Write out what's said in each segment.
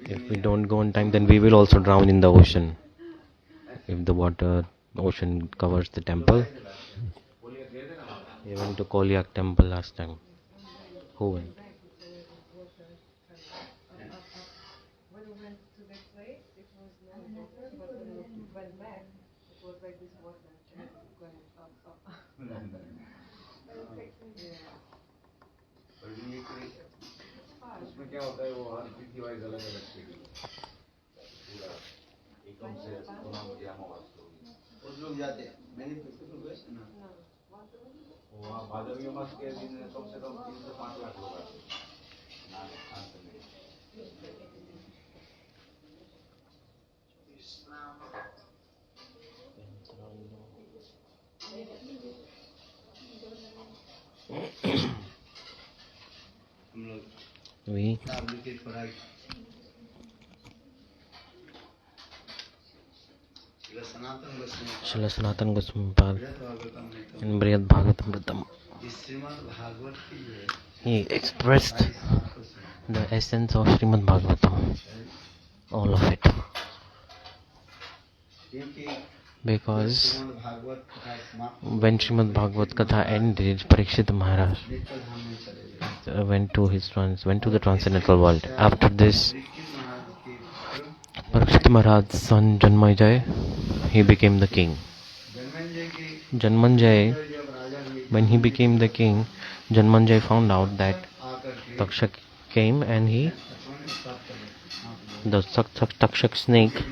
If we don't go on time, then we will also drown in the ocean. If the ocean covers the temple. We went to Kolyak temple last time. Who went? उसमें क्या होता है वो हर तिथि wise अलग अलग पूरा एकदम से पूनम या अमावस्या कुछ लोग जाते हैं मैंने किसी को गए ना वहाँ भादरवी मास के दिन कम से कम 3 से 5 लाख लोग आते हैं स्नान करने हम लोग Srila Sanatana Goswami Pad in Brihad Bhagavatamritam. He expressed the essence of Srimad Bhagavatam, all of it. Because when Srimad Bhagavat Katha ended, Parikshit Maharaj went to the transcendental world. After this, Parikshit Maharaj's son Janmejaya, he became the king. Janmanjay, when he became the king, Janmanjay found out that Takshak came and the Takshak snake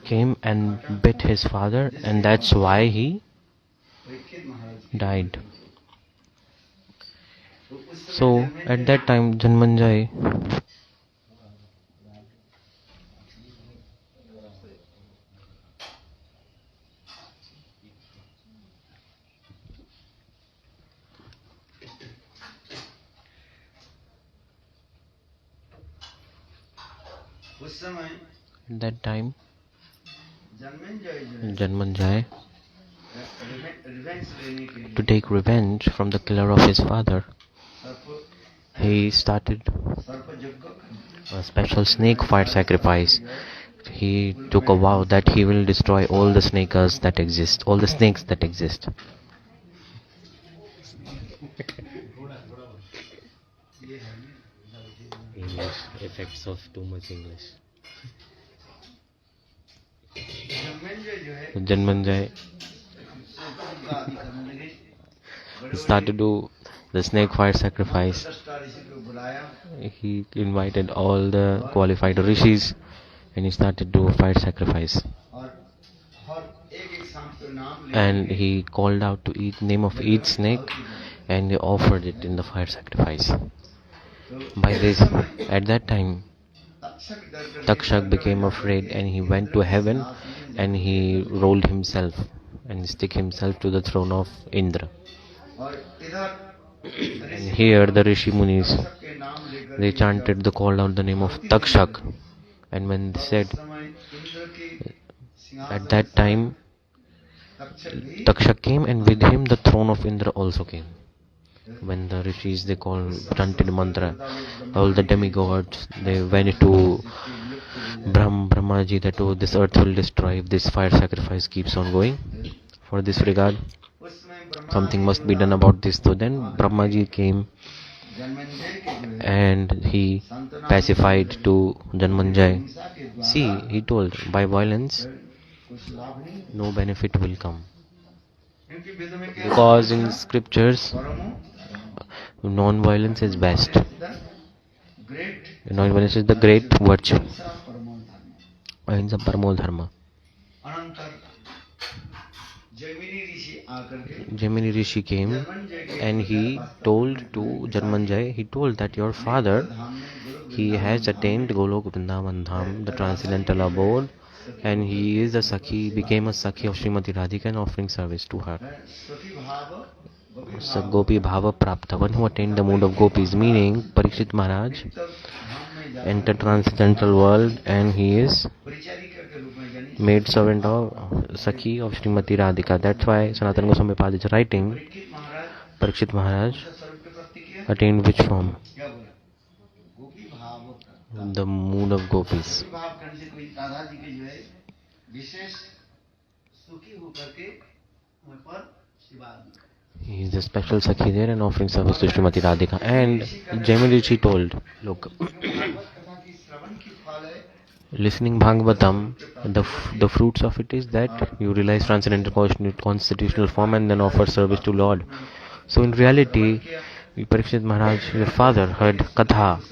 came and bit his father, and that's why he died. So at that time, Janmanjay Janmanjay, to take revenge from the killer of his father, he started a special snake fire sacrifice. He took a vow that he will destroy all the snakes that exist. English, effects of too much English. Janmanjay started to do the snake fire sacrifice. He invited all the qualified rishis and he started to do a fire sacrifice. And he called out to each name of each snake and he offered it in the fire sacrifice. By this, at that time, Takshak became afraid and he went to heaven and he rolled himself and stick himself to the throne of Indra. And here the Rishi Munis, they chanted, called out the name of Takshak, and when they said, at that time Takshak came and with him the throne of Indra also came. When the rishis chanted mantra, all the demigods, they went to Brahmaji that, oh, this earth will destroy if this fire sacrifice keeps on going. For this regard, something must be done about this. So then Brahmaji came and he pacified to Janmanjay. See, he told, by violence no benefit will come. Because in scriptures, non-violence is best. Non-violence is the great virtue. Ahimsa paramo dharma. Jaimini Rishi came and he told to Janmanjay, he told that your father, he has attained Golok Vrindavan Dham, the transcendental abode, and he is became a Sakhi of Srimati Radhika and offering service to her. So Gopi Bhava Prapta, one who attained the mood of gopis, meaning Parikshit Maharaj entered transcendental world and he is made servant of Sakhi of Srimati Radhika. That's why Sanatana Goswami Pad is writing, Parikshit Maharaj attained which form? क्या बोला? गोपी भाव करता। The mood of gopis. गोपी भाव करने से कोई राधा जी के जो है विशेष सुखी होकर के वहाँ पर सेवा दी। He is a special Sakhi there and offering service to Srimati Radhika. And Jaimini Rishi told, look, Bhagavat कथा की श्रवण की फल है listening Bhagavatam, the fruits of it is that you realize transcendental constitutional form and then offer service to Lord. So in reality, Parikshit Maharaj, your father, heard Katha,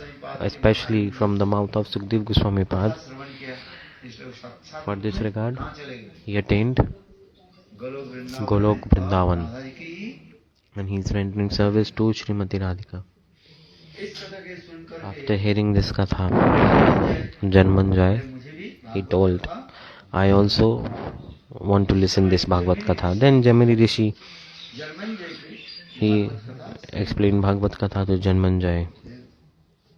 especially from the mouth of Sukdev Goswami Pad. श्रवण किया इसलिए वो साक्षात For this regard, कहाँ चले गए? he attained Golok Vrindavan Radha ji की and he is rendering service to Srimati Radhika. इस कथा के सुनकर के After hearing this Katha, Janmanjay, मुझे भी he told, I also want to listen this Bhagavad Katha. Then Jaimini Rishi, German जय के he explained Bhagavad Katha to Janmanjay.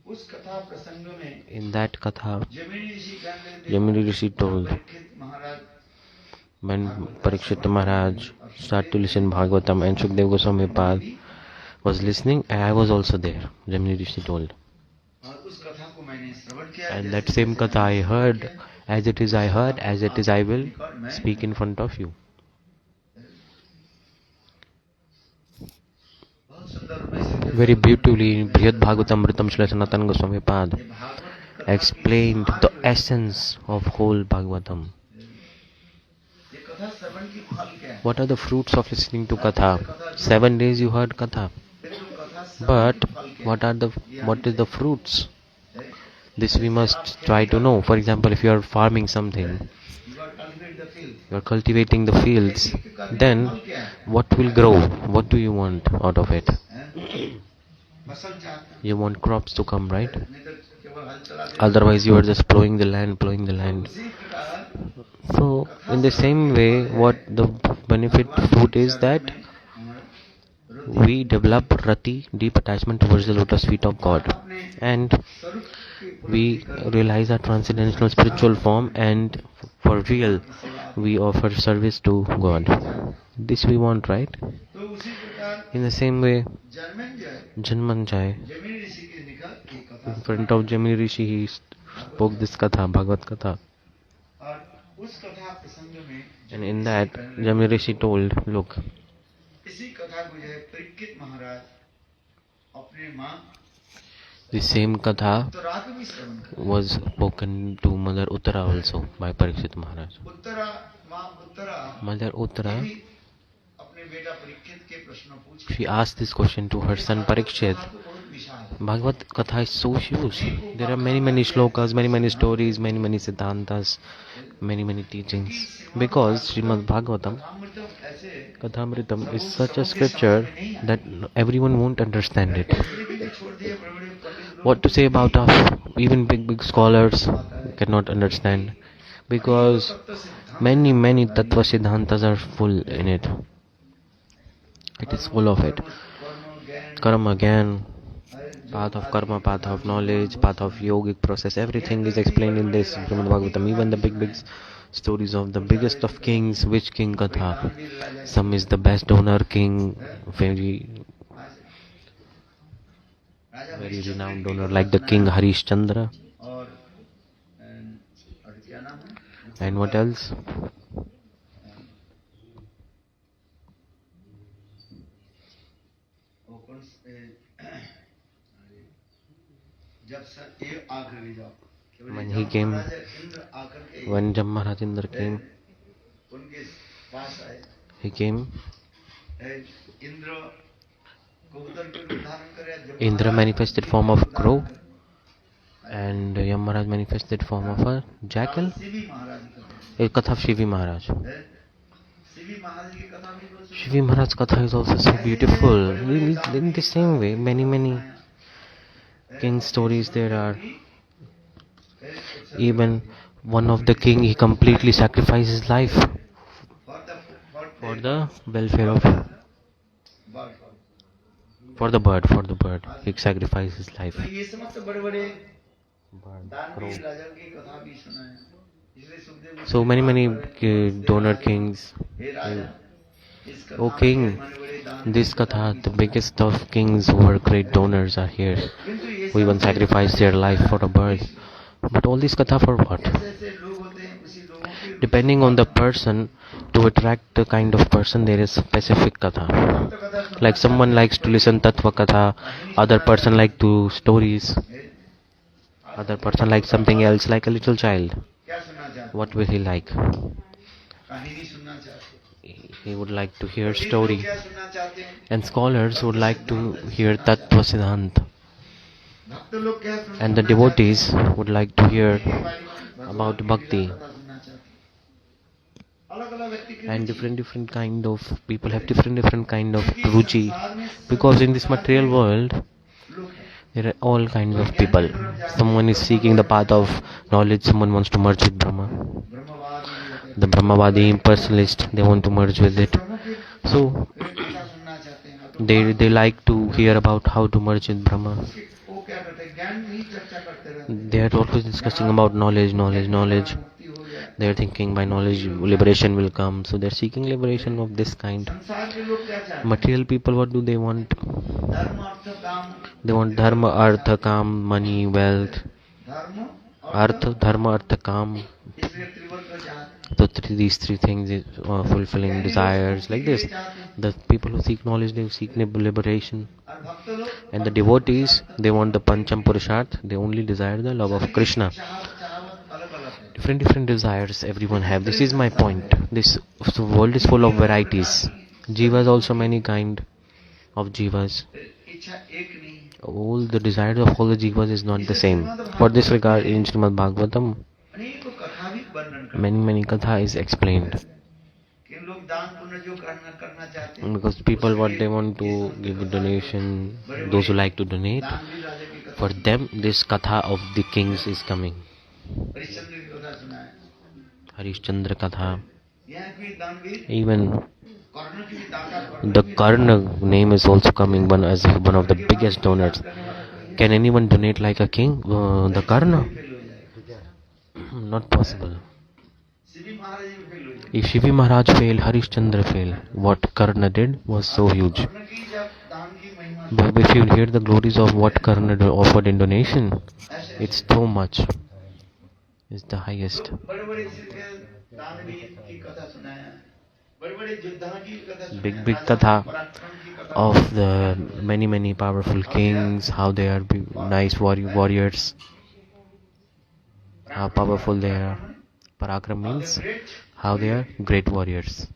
उस कथा प्रसंग में In that Katha, जमिनी ऋषि कहते थे Jaimini Rishi told, Parikshit Maharaj when Parikshit Maharaj started to listen Bhagavatam and Shukdev Goswami Pad was listening, I was also there, Jaimini Rishi told. और उस कथा को मैंने श्रवण किया And that same Katha I heard, as it is I heard, as it is I will speak in front of you. बहुत सुंदर रूप से Very beautifully, Brihad Bhagavatamritam Srila Sanatana Goswami Pad Bhagavat explained the essence of whole Bhagavatam. ये कथा श्रवण की फल क्या है? What are the fruits of listening to Katha? 7 days you heard Katha. फिर जो कथा श्रवण But की फल क्या what is the fruits? है? This we must try to know. For example, if you are farming something, You are cultivate the field. you are cultivating the fields, then फल क्या है? what will grow? What do you want out of it? हैं? फसल चाहते हैं। You want crops to come, right? नहीं तो केवल हल चला के Otherwise, you are just plowing the land. उसी प्रकार So, in the same way, what the benefit fruit is that we develop rati, deep attachment towards the lotus feet of God, and स्वरूप की we realize our transcendental spiritual form, and for real we offer service to God. This we want, right? तो उसी प्रकार In the same way, Janmejay Janmanjay, जमिनी ऋषि के निकट एक कथा in front of Jaimini Rishi, he spoke this Katha, Bhagavad Katha. और उस कथा प्रसंग में And in that, Jaimini Rishi told, look, इसी कथा को जो है परीक्षित महाराज अपने माँ the same Katha उत्तरा को भी श्रवण कर was spoken to Mother Uttara also by Parikshit Maharaj. Uttara माँ उत्तरा Mother Uttara, भी अपने बेटा परीक्षित के प्रश्न पूछ she asked this question to her son Parikshit. तो बहुत विशाल है Bhagavad Katha is so huge. There are many shlokas, many stories, many siddhantas, many teachings. Because Srimad Bhagavatam, अमृतम ऐसे Kathamritam is such a scripture that everyone won't understand it. इसलिए छोड़ दिए बड़े बड़े पंडित लोग What to say about us? Even big scholars cannot understand. Because many tattva siddhantas are full in it. It is full of it. Karma, Gyan, path of karma, path of knowledge, path of yogic process, everything is explained in this Srimad Bhagavatam. Even the big stories of the biggest of kings, which king Katha. Some is the best donor king, very renowned donor, like the king Harishchandra. और क्या नाम है And what else? वो कौन जब sir ये आकर ले जाओ When he came, इंद्र आकर के when Jammarajendra came, उनके पास आए he came. इंद्र कबूतर के रूप धारण करे Indra manifested form of crow, and Yamaraj manifested form of a jackal. Shivi महाराज की कथा A Katha of Shivi Maharaj. Shivi महाराज की कथा भी बहुत Shivi Maharaj's Katha is also so beautiful. In the same way, many king stories there are. Even one of the king, he completely sacrificed his life for the welfare of, for the bird. He sacrificed his life. तो ये समस्त बड़े बड़े Bird, दानवीर crow. राजा की कथा भी सुना है इसलिए Sukhdev So many donor kings. Hey Raja O king, this Katha, the biggest of kings who were great donors are here, who even sacrificed their life for a bird. But all this Katha for what? Depending on the person, to attract the kind of person, there is specific Katha. Like someone likes to listen Tattva Katha, other person like to stories, other person likes something else, like a little child. What will he like? He would like to hear story, and scholars would like to hear Tattva Siddhant, and the devotees would like to hear about bhakti. And different kind of people have different kind of ruchi, because in this material world there are all kinds of people. Someone is seeking the path of knowledge, someone wants to merge with Brahma. The Brahmavadi impersonalist, they want to merge with it. So they like to hear about how to merge with Brahma. They are always discussing about knowledge. They are thinking by knowledge liberation will come. So they are seeking liberation of this kind. Material people, what do they want? They want dharma, artha, kam, money, wealth. Artha, dharma, artha, kam. So these three things is fulfilling desires like this. The people who seek knowledge, they seek liberation. And the devotees, they want the Pancham Purusharth, they only desire the love of Krishna. Different desires everyone have. This is my point. This world is full of varieties. Jivas also many kind of jivas. All the desires of all the jivas is not the same. For this regard, in Srimad Bhagavatam, many katha is explained. Because people, what they want to give a donation, those who like to donate, for them this katha of the kings is coming. Harishchandra Katha. Even the Karna name is also coming one as one of the biggest donors. Can anyone donate like a king? The Karna? Not possible. If Shivi Maharaj failed, Harishchandra failed. What Karna did was so huge. But if you hear the glories of what Karna offered in donation, it's so much. It's the highest. Big katha of the many powerful kings, how they are nice warriors, how powerful they are. Parakram means how they are great warriors.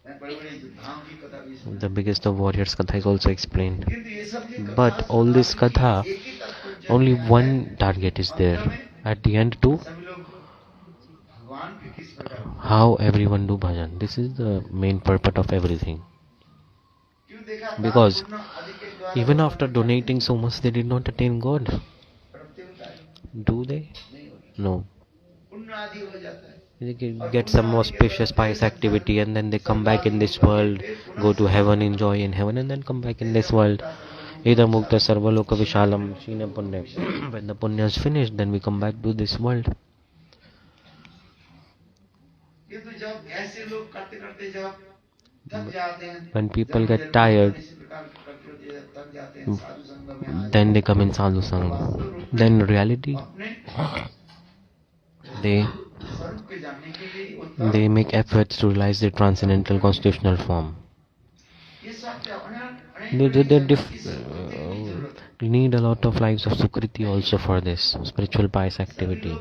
The biggest of warriors katha is also explained. But all this katha, only one target is there. At the end too, how everyone do bhajan. This is the main purpose of everything. Because even after donating so much, they did not attain God. Do they? No. They get some auspicious pious activity, and then they come back in this world, go to heaven, enjoy in heaven, and then come back in this world. Ida mukta sarvaloka vishalam shina punya. When the punya is finished, then we come back to this world. When people get tired, then they come in sadhu sangha. Then reality, they make efforts to realize their transcendental constitutional form. We need a lot of lives of Sukriti also for this spiritual pious activity.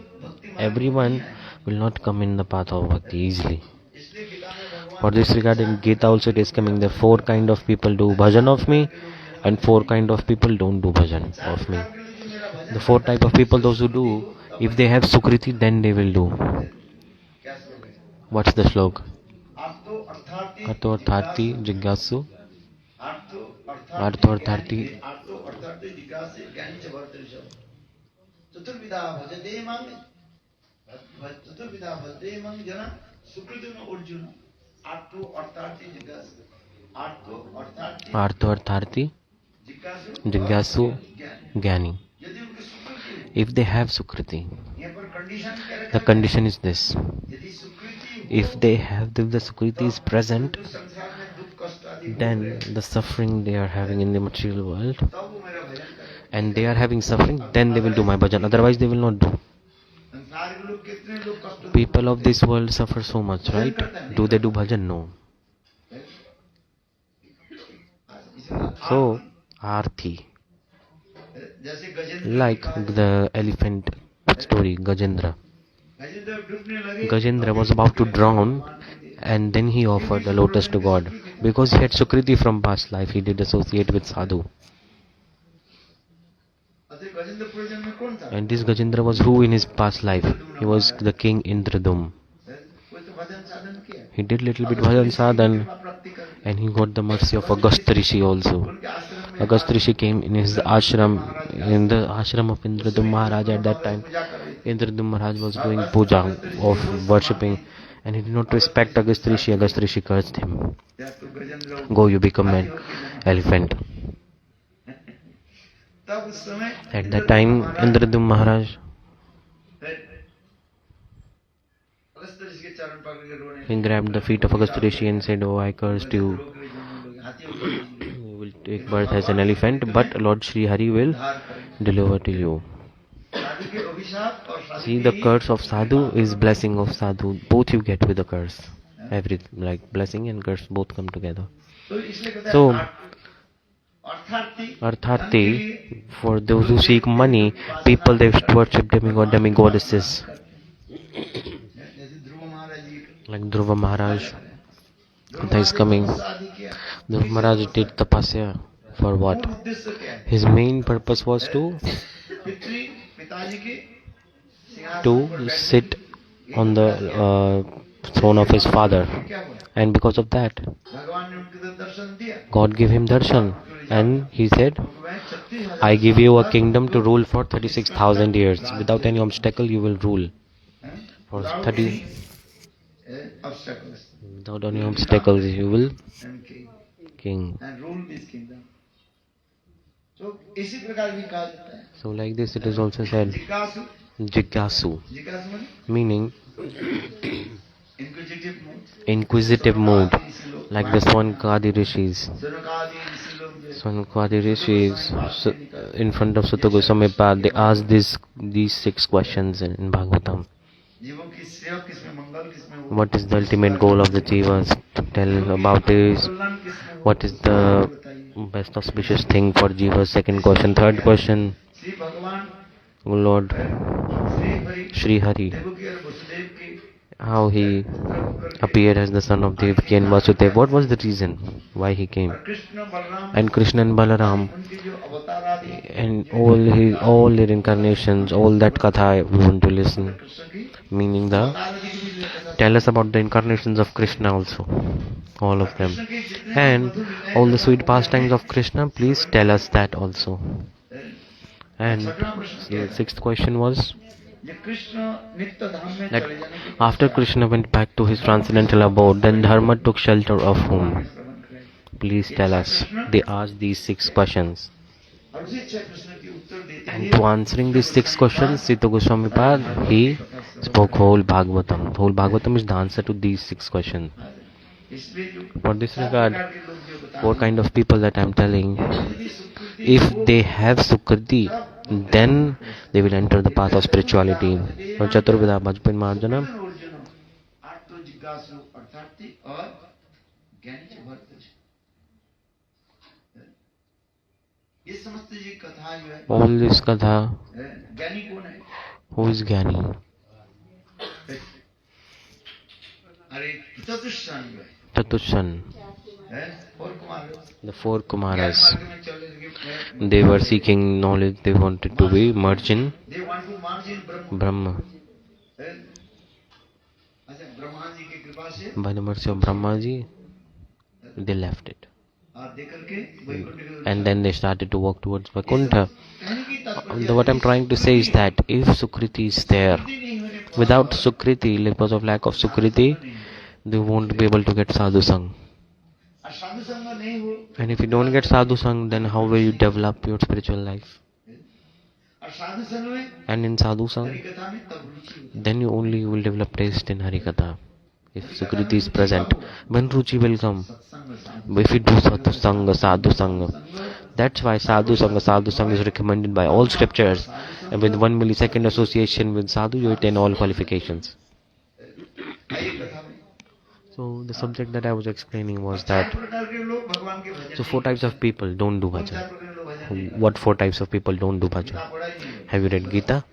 Everyone will not come in the path of bhakti easily. For this regard, in Gita also it is coming, the 4 kind of people do bhajan of me, and 4 kind of people don't do bhajan of me. The 4 type of people, those who do, if they have Sukriti, then they will do. What's the slok? Artho artharthi jigyasu. Artho artharthi. Artho artharthi jigyasu Gyani. If they have Sukriti, the condition is this. If the Sukriti is present, then the suffering they are having in the material world, तब वो मेरा भजन करें। and they are having suffering, then they will do my bhajan. Otherwise, they will not do. संसार के लोग कितने लोग कष्ट People of this world suffer so much, right? Do they do bhajan? No. So, Arthi, जैसे Gajendra like the elephant story, Gajendra. Gajendra डूबने लगे Gajendra was about to drown, and then he offered a lotus to God. Because he had Sukriti from past life, he did associate with sadhu. अतः गजेंद्र पूरे जन्म में कौन था? And this Gajendra was who in his past life? He was the king Indradum. कोई तो भजन साधन किया, He did little bit bhajan sadhan, प्राप्ति कर and he got the mercy of Agastya Rishi also. उनके आश्रम में Agastya Rishi came in his ashram, in the ashram of Indradum Maharaj at that time. पूजा कर रहे थे। Indradum Maharaj was doing puja of worshipping, and he did not respect Agastya Rishi. Agastya Rishi cursed him. या तो Gajendra Go, you become an elephant. तब उस समय At that time, Indradum Maharaj, अगस्त ऋषि के चरण पकड़ के रोने he grabbed the feet of Agastya Rishi and said, "Oh, I cursed you. लोग के जन्म लोग हाथी हो गए, You will take birth as an elephant, but Lord Sri Hari will धार करेंगे। deliver to you." साधु के अभिशाप और साधु See, के the he curse of sadhu is blessing of sadhu. Both you get with the curse. Everything, like blessing and curse, both come together. तो इसलिए कहता So, है अर्थार्थी Arthati, for those who seek money, people they worship demigod, demigoddesses. जैसे ध्रुव महाराज जी Like Dhruva Maharaj, Dhruv Katha is coming. महाराज शादी किया, Dhruva Maharaj did tapasya for what? मूल उद्देश्य क्या है? His main purpose was to पिताजी के सिंहासन पर to बैठने sit on the throne of his father, की क्या हुआ? and because of that, भगवान ने उनको तो दर्शन दिया, God gave him darshan, and he said, उनको वह 36,000 "I give you a kingdom to rule for 36,000 years. Without any obstacle, you will rule for 30. obstacles Without any obstacles, you will and king king." and rule this kingdom. तो इसी प्रकार भी कहा जाता है So, like this, it is also said, जिज्ञासु Jigyasu, जिज्ञासु माने meaning inquisitive mood, inquisitive mood, ऋषि लोग, like the Swankadi rishis. सनकादि ऋषि लोग जो Swankadi rishis, in front of Sutta Goswami Pad, they asked these 6 questions in Bhagavatam. जीवों की सेवा किसमें मंगल किसमें हो, What is the ultimate goal of the jivas? Tell about this. कल्याण किसमें हो, What is the best auspicious thing for jivas? Second question. Third question, Shri भगवान O Lord Shri Hari Sri Hari, Devaki और वसुदेव की how he appeared as the son of Devaki and Vasudev. What was the reason why he came? और Krishna Balram And Krishna and Balaram उनकी जो अवतार आदि and all their incarnations, all that katha we want to listen. Krishna की Meaning the अवतार आदि की भी कथा, tell us about the incarnations of Krishna also, all of them, Krishna के जितने and मधुर लीलाएं all the sweet pastimes of Krishna. Please tell us that also. And छठवां प्रश्न क्या the है? 6th question was ये कृष्ण नित्य धाम में that चले जाने के after Krishna went back to his transcendental abode, then Dharma took shelter of whom? श्रवण करें। Please tell us. They asked these 6 questions. और उसी 6 प्रश्न के उत्तर देते And to answering these 6 questions, Sita Goswami Pad, he spoke whole Bhagavatam. Whole Bhagavatam is the answer to these 6 questions. इसलिए जो For this सात regard, प्रकार के लोग जो बता 4 kind of people that I am telling, यदि सुकृति if they have Sukriti, then they will enter the path of spirituality. और चतुर्विधा भजपिन मार्जनम, अर्जुन आत्म जिज्ञासु अर्थार्थी और ज्ञानी च भक्त च। ये समस्त ये कथा जो है all this katha, ज्ञानी कौन है? who is Gyani? अरे चतुष्षण जो है Chatushan, और कुमार the 4 Kumaras. मार्ग में चले लगे, They were seeking knowledge, they wanted to be merged in they want to merge in Brahma. Brahma. अच्छा ब्रह्मा जी की कृपा से By the mercy of Brahma ji, they left it. और दे करके वैकुंठ के And then they started to walk towards Vaikuntha. कहने की तात्पर्य What I'm trying to say is that if Sukriti is there, नहीं होने पर without Sukriti, because of lack of Sukriti, they won't be able to get sadhu sang. और साधु संग नहीं हो And if you don't get sadhu sang, then how will you develop your spiritual life? और साधु संग में And in sadhu sang, Hari कथा में तब रुचि होती then you only will develop taste in Harikatha. If Sukriti is present, when Ruchi will come? If we do sadhu sangha. That's why sadhu sangha is recommended by all scriptures. And with 1 millisecond association with sadhu, you attain all qualifications. So the subject that I was explaining was that so 4 types of people don't do bhajan. What 4 types of people don't do bhajan? Have you read Gita?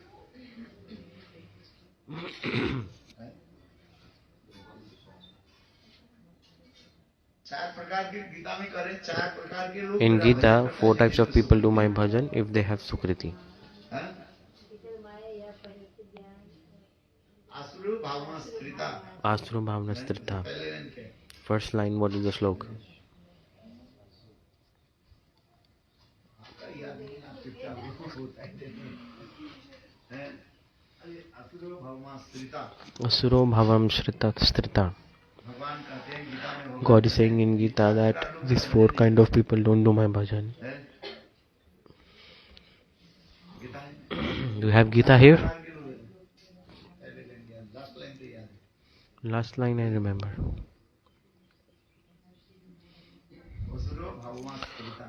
In Gita, 4 types of people do my bhajan if they have Sukriti. Asuru Bhavna Strita. First line, what is the sloka? Asuro Bhavam Strita. God is saying in Gita that these 4 kind of people don't do my bhajan. Do you have Gita here? Last line I remember.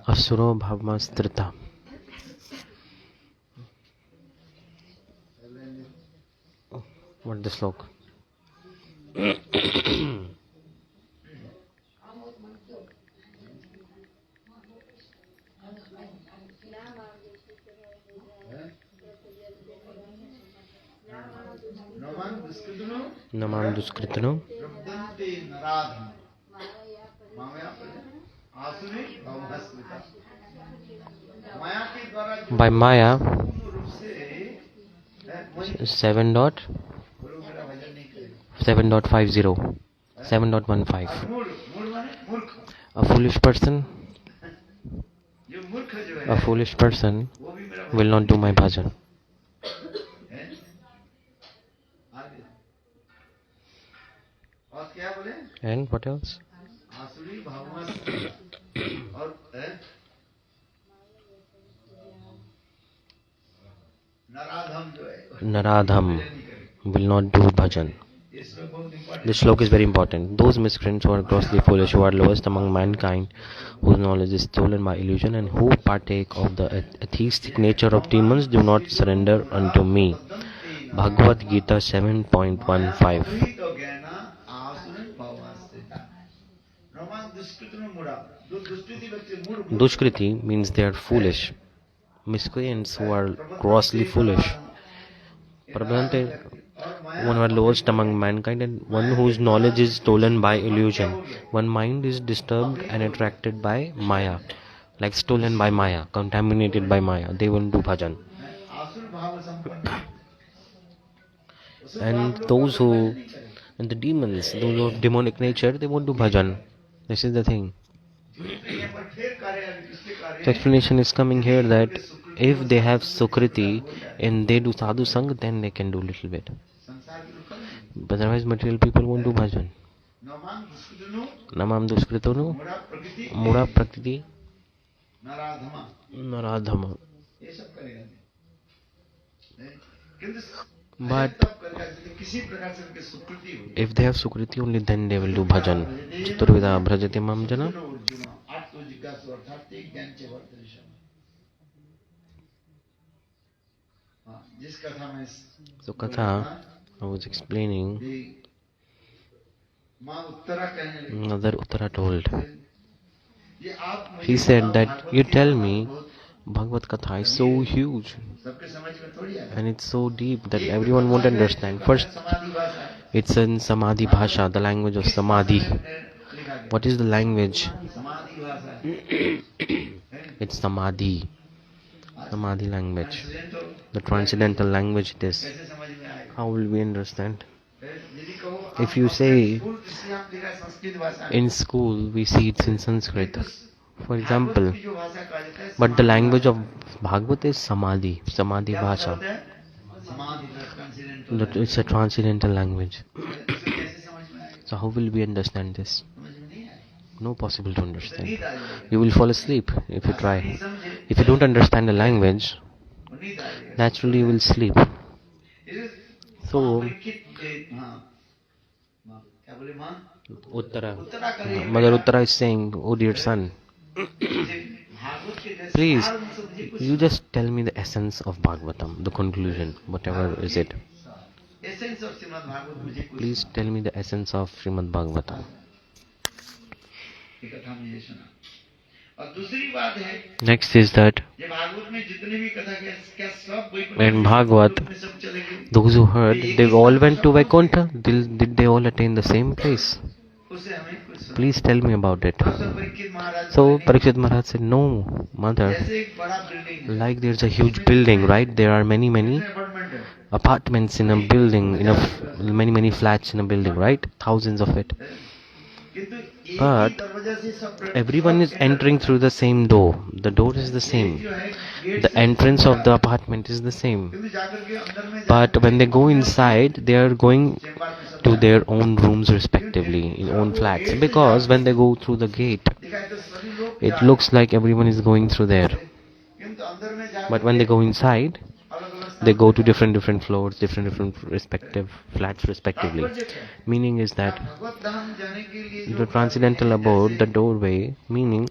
Asuro Bhavma Strita. What the sloka? Namam Duskritano. By Maya 7.50 7.15. A foolish person will not do my bhajan. And what else? Naradham will not do bhajan. This shloka is very important. Those miscreants who are grossly foolish, who are lowest among mankind, whose knowledge is stolen by illusion, and who partake of the atheistic nature of demons, do not surrender unto me. Bhagavad Gita 7.15. Dushkriti means they are foolish. Miscreants who are grossly foolish. Prabhante, one who are lowest among mankind, and one whose knowledge is stolen by illusion. One mind is disturbed and attracted by Maya, like stolen by Maya, contaminated by Maya. They won't do bhajan. And those who, and the demons, those of demonic nature, they won't do bhajan. This is the thing. The explanation is coming here that if they have Sukriti and they do sadhu sangha, then they can do little bit. But otherwise, material people won't do bhajan. Namam Duskritanu Mura Prakriti Naradhama. But if they have Sukriti only, then they will do bhajan. Chaturvida Bhrajati Mam Jana. So Katha, I was explaining, Mother Uttara told. He said that you tell me Bhagavad Katha is so huge and it's so deep that everyone won't understand. First, it's in Samadhi Bhasha, the language of Samadhi. What is the language? It's Samadhi. Samadhi language. The transcendental language it is. How will we understand? If you say in school we see it's in Sanskrit, for example, but the language of Bhagavad is Samadhi, Samadhi Bhasha. It's a transcendental language. So how will we understand this? No possible to understand. You will fall asleep if you try. If you don't understand the language, naturally you will sleep. So बोले माँ Uttara. Uttara करिए Mother बेटा। Uttara is saying, oh dear son, मुझे भागवत के जैसे please, सार से मुझे कुछ you just tell me the essence of Bhagavatam, the conclusion, whatever is it. Essence of Shrimad Bhagavat मुझे कुछ Please सुनाओ। tell me the essence of Srimad Bhagavatam. ये कथा मुझे सुना। और दूसरी बात है Next is that ये भागवत में जितने भी कथा के क्या सब वैकुंठ in में Bhagavad, में सब चले गए। those who heard, they all went to Vaikuntha. Did they all attain the same place? उसे हमें कुछ सुना। Please tell me about it. और सब परीक्षित महाराज So बोले, Parikshit Maharaj said, no, mother, जैसे एक बड़ा बिल्डिंग है, like there's a huge building, right? There are many कितने अपार्टमेंट है, apartments in a building, many flats in a building, right? Thousands of it. किंतु एक ही But दरवाजा से सब everyone is entering through the same door. The door is the एक same. जो है गेट The से entrance of the apartment is the same. किंतु जाकर के अंदर में But when they go inside, they are going chamber में सब to their own rooms respectively, in own flats. Because when they go through the gate, दिखाई तो सभी लोग it looks like everyone is going through there. किंतु अंदर में जाकर But when they go inside, अलग अलग they go to different floors, different respective flats respectively. Meaning is that भगवत धाम जाने के लिए जो the transcendental abode, the doorway, meaning,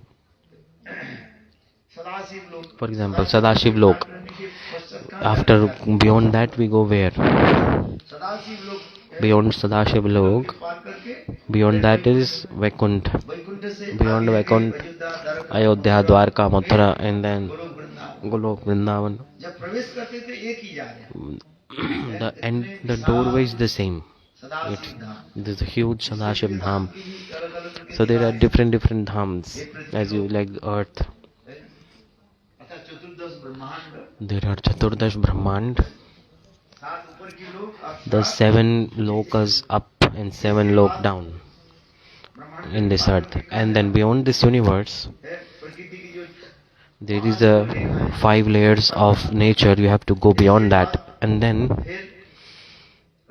Sadashiv लोग for example, Sadashiv Lok. करने के पश्चात कहाँ After, beyond that, we go where? Sadashiv लोग Beyond Sadashiv Lok, पार करके beyond that is Vaikuntha. Vaikuntha से Beyond आगे Vaikuntha, Ayodhya Ayodhya, Dwarka, Mathura, and then Golok Vrindavan Golok, Vrindavan. जब प्रवेश करते थे एक ही जा रहे The doorway is the same. Sadashiv Dham There's a huge Sadashiv Dham. की ही अलग-अलग So there are different dhams, as you like the earth. अतः चतुर्दश ब्रह्मांड There are Chaturdash Brahmand, सात ऊपर की लोग और the सात 7 lokas up and 7 lok down ब्रह्मांड in this earth. And then beyond this universe, है प्रकृति की जो there is a 5 layers of nature. You have to go beyond that. And then फिर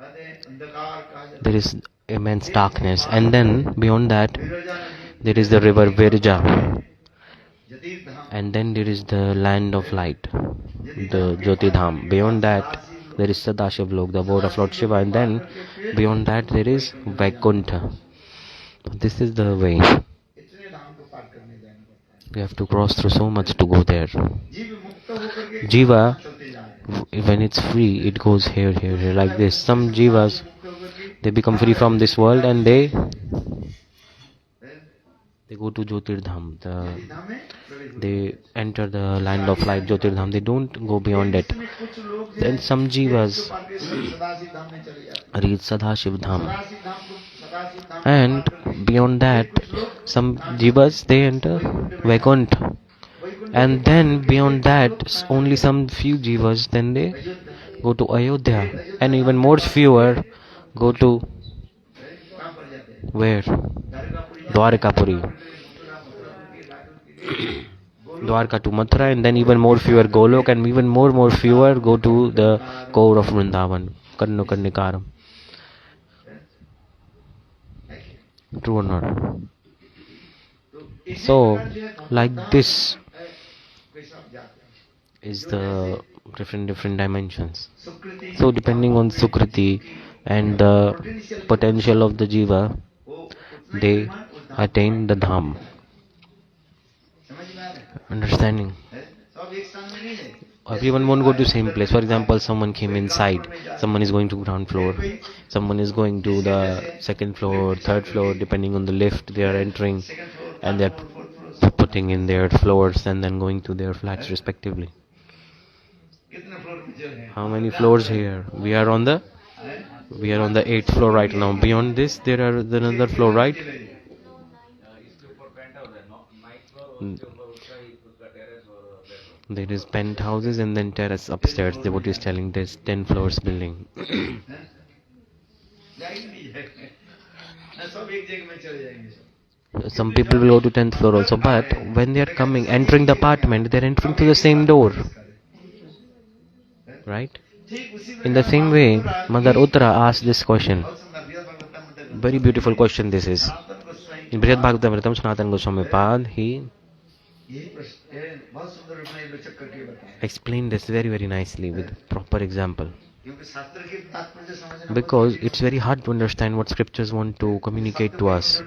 कहते हैं अंधकार कहा जाता there is immense darkness. And then beyond that, है विरजा नदी there is the river Virja. जतीर Dham And then there is the land of light, the Jyoti Dham. Beyond that, there is Sadashiv Lok, the abode of Lord Shiva. And then beyond that, there is Vaikuntha. This is the way. इतने धाम को पार करने जाना पड़ता है We have to cross through so much to go there. जीव मुक्त होकर के Jiva, चलते जा रहे हैं when it's free, it goes here, like this. Some jivas, they become free from this world and they go to Jyotirdham. धाम में प्रवेश They enter the land of light, Jyotirdham. They don't go beyond it. इसमें कुछ लोग Then some jivas पार के सदाशिव धाम में चले जाते हैं reach Sadashiv Dham. सदाशिव धाम को सदाशिव धाम And beyond that, some jivas, they enter Vaikuntha. And then beyond that, only some few jivas, then they go to Ayodhya. And even more fewer go to कहाँ पर जाते हैं where? Dwarkapuri. Dwarka to Mathura, and then even more fewer Golok, and even more fewer go to the core of Vrindavan, Karno Karnikaram. True or not? So, like this is the different dimensions. So, depending on Sukriti and the potential of the Jiva, they attain the Dham. समझ में आ रहा है Understanding? सब एक स्थान में नहीं है Everyone won't go to same place. For example, someone came inside, someone is going to ground floor, someone is going to the second floor, third floor, depending on the lift they are entering, second floor and they are putting in their floors and then going to their flats respectively. कितने floor में चल रहे हैं How many floors here? We are on the 8th floor right now. Beyond this, there are another floor, right? इसके ऊपर paint house है night floor और उसके ऊपर उसका ही उसका टेरेस और bedroom There is penthouses and then terrace upstairs. The what is telling this 10 floors building. जाएंगे नहीं जाएंगे सब एक जगह में चले जाएंगे सब Some people will go to 10th floor also, but when they are coming, entering the apartment, they are entering through the same door. Right? ठीक उसी In the same way, Mother Uttara asked this question. Very beautiful question this is. In Brihad Bhagavatamritam, Sanatana Goswami Pad, he यही प्रश्न बहुत सुंदर रूप में लोचक करके बताया explained this very nicely with proper example. क्योंकि शास्त्र के तात्पर्य समझना Because it's very hard to understand what scriptures want to communicate to us.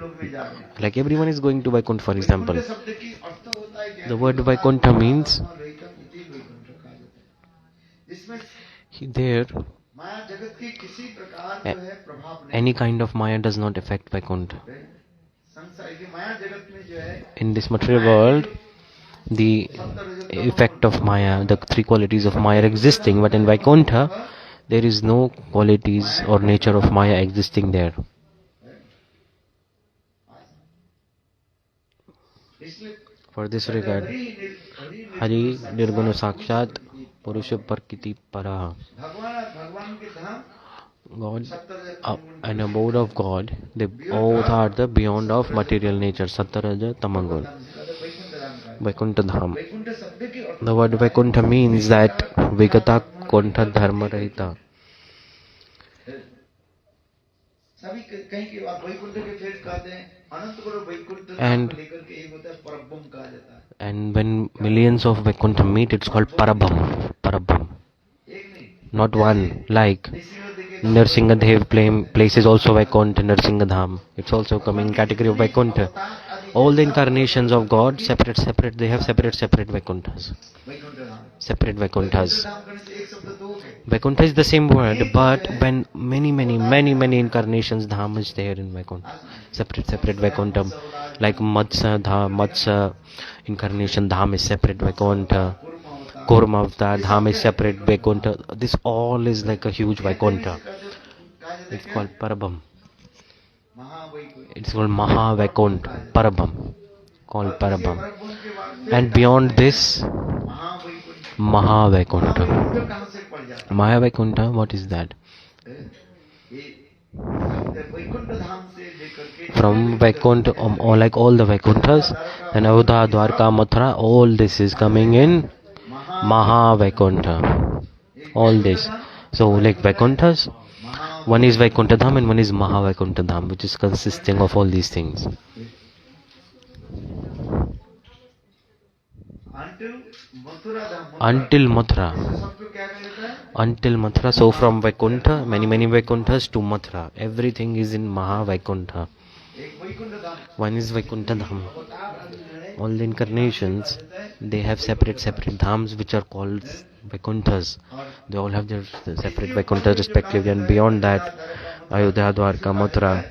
Like everyone is going to Vaikuntha, for example. Vaikuntha शब्द की अर्थ होता है क्या? The word Vaikuntha means Vaikuntha कहा जाता है। इसमें there माया जगत की किसी प्रकार जो है प्रभाव नहीं। any kind of Maya does not affect Vaikuntha. संसार की माया जगत में जो है In this material world, the effect of Maya, the three qualities of Maya are existing, but in Vaikuntha, there is no qualities or nature of Maya existing there. For this regard, Hari Nirguna Sakshat Purusha Parkiti Paraha. God and abode of God, they both are the beyond of material nature, Sattaraja Tamagun. Vaikuntha Dham. The word Vaikuntha means that Vigata Kontha Dharma Rahita. And when millions of Vaikuntha meet, it's called Parabham. Parabham. Not one, like Narsingadev place is also Vaikuntha, Narsingadham. It's also coming in category of Vaikuntha. All the incarnations of God, separate, they have separate Vaikunthas. Separate Vaikunthas. Vaikuntha is the same word, but when many incarnations, Dham is there in Vaikuntha. Separate Vaikuntha. Like Matsya incarnation, Dham is separate Vaikuntha. Kurma Avatar, Dham is separate Vaikuntha. This all is like a huge Vaikuntha. It's called Parabham. It's called Maha Vaikuntha. Parabham. Called Parabham. And beyond this, Maha Vaikuntha. Maha Vaikuntha, what is that? From Vaikuntha, like all the Vaikunthas, and Avudha, Dwarka, Mathura, all this is coming in Maha Vaikuntha. All this. So, like Vaikunthas, one is Vaikuntha Dham and one is Maha Vaikuntha Dham, which is consisting of all these things. Until Mathura. Until Mathura. So from Vaikuntha, many Vaikunthas to Mathura. Everything is in Maha Vaikuntha. One is Vaikuntha Dham. All the incarnations, they have separate dhams which are called Vaikunthas. They all have their separate Vaikunthas respectively, and beyond that, Ayodhya, Dwarka, Mathura,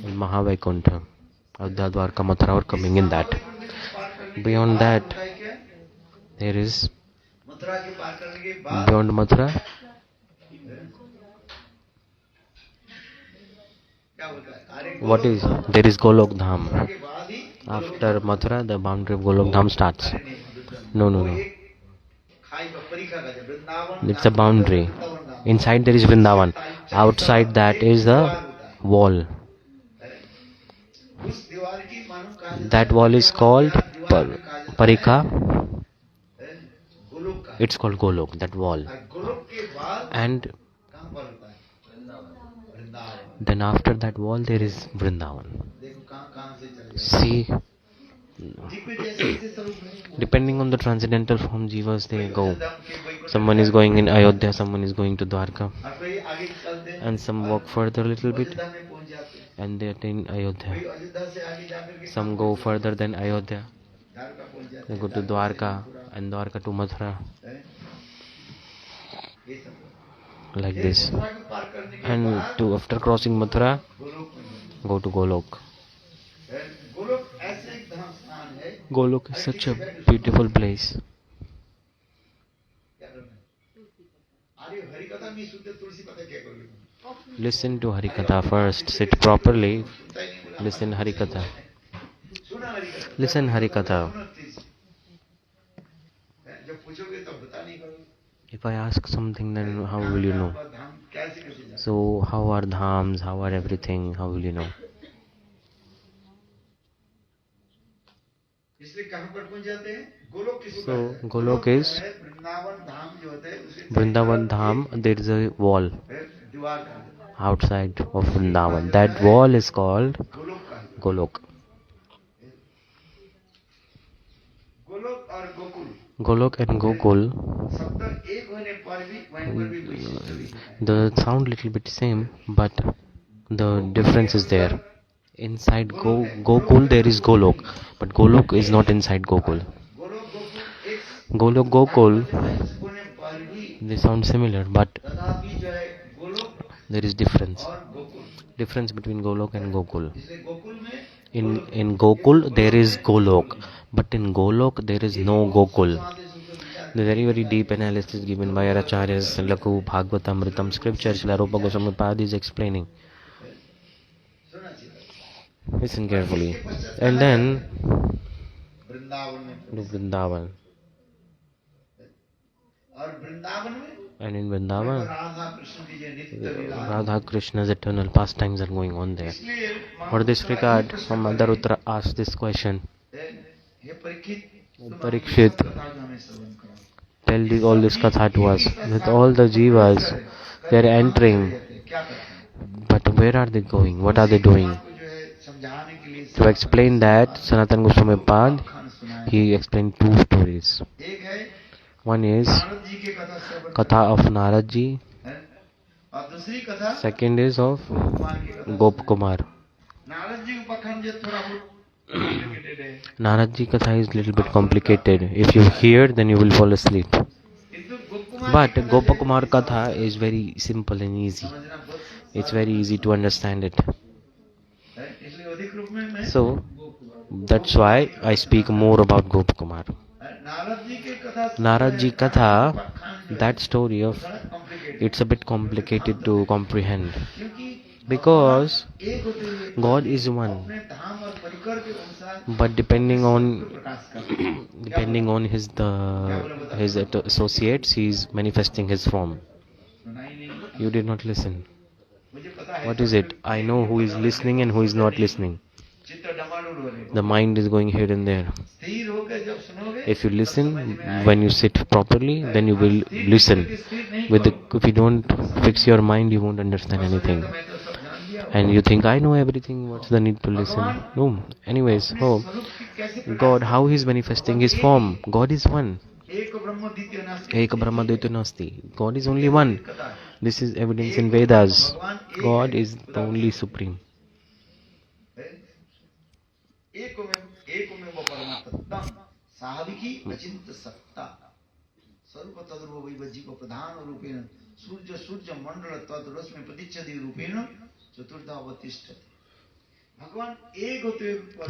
and Maha Vaikuntha. Ayodhya, Dwarka, Mathura are coming in that. Beyond that, there is beyond Mathura. What is? There is Golok Dham. After Mathura, the boundary of Golok Dham starts. No. It's a boundary. Inside there is Vrindavan. Outside that is the wall. That wall is called Parikha. It's called Golok, that wall. And then after that wall there is Vrindavan. See, depending on the transcendental form jivas, they go. Someone is going in Ayodhya, someone is going to Dwarka, and some walk further a little bit and they attain Ayodhya. Some go further than Ayodhya, they go to Dwarka, and Dwarka to Mathura, like this. And after crossing Mathura, go to Golok. Golok is such a beautiful place. Listen to Harikatha first. Sit properly. Listen Harikatha. Listen Harikatha. If I ask something, then how will you know? So how are dhams? How are everything? How will you know? So Golok is Vrindavan Dham. There is a wall outside of Vrindavan. That wall is called Golok. Golok and Gokul The sound little bit same, but the difference is there. Inside Gokul there is Golok, but Golok is not inside Gokul. Golok Gokul, they sound similar, but there is difference. Difference between Golok and Gokul. In Gokul there is Golok, but in Golok there is no Gokul. The very deep analysis given by our acharyas, Lakhu, Bhagavatamritam, scripture, Srila Rupa Goswami Pad is explaining. Listen carefully. And then Vrindavan. And in Vrindavan, Radha Krishna's eternal pastimes are going on there. For this regard, Madarutra asked this question. Parikshit, tell all this katha to us. With all the jivas, they are entering. But where are they going? What are they doing? To explain that, Sanatana Goswami Pad, he explained two stories. One is Katha of Naradji. Second is of Gop Kumar. Naradji Katha is little bit complicated. If you hear, then you will fall asleep. But Gopakumar Katha is very simple and easy. It's very easy to understand it. So, that's why I speak more about Gopakumar. Naradji Katha, that story of, it's a bit complicated to comprehend. Because God is one. But depending on his associates, he is manifesting his form. You did not listen. What is it? I know who is listening and who is not listening. The mind is going here and there. If you listen when you sit properly, then you will listen. If you don't fix your mind, you won't understand anything. And you think, I know everything, what's the need to listen? No. Anyways, God, how he is manifesting his form? God is one. Eka Brahma Dvaita Nasti. God is only one. This is evidence in Vedas. God is the only supreme.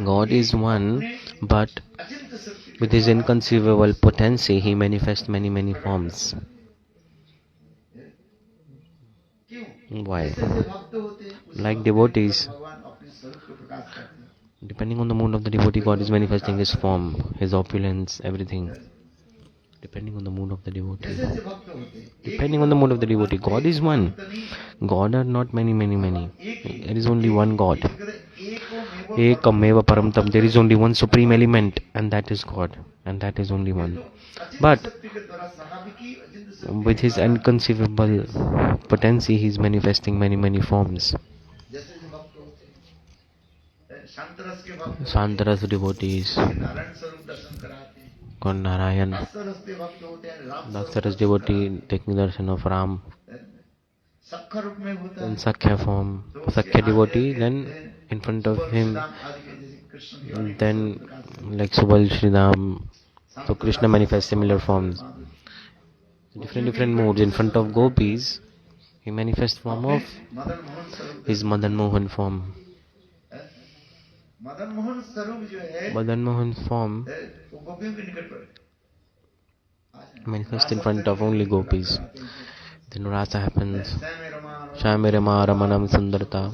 God is one, but with his inconceivable potency, he manifests many forms. Why? Like devotees, depending on the mood of the devotee, God is manifesting his form, his opulence, everything. Depending on the mood of the devotee. Depending on the mood of the devotee, God is one. God are not many. There is only one God. Ekameva Paramtam. There is only one supreme element, and that is God. And that is only one. But with his inconceivable potency, he is manifesting many forms. Shantaras devotees, God Narayan, Daksaras devotee taking darshan of Ram, in Sakhya form, Sakhya devotee, then in front of him, then like Subal Sridham, so Krishna manifests similar forms. Different moods. In front of gopis, he manifests form of his Madan Mohan form. Madan Mohan form manifests in front of only gopis. Then Rasa happens. Shamire Ma Ramanam Sundarta.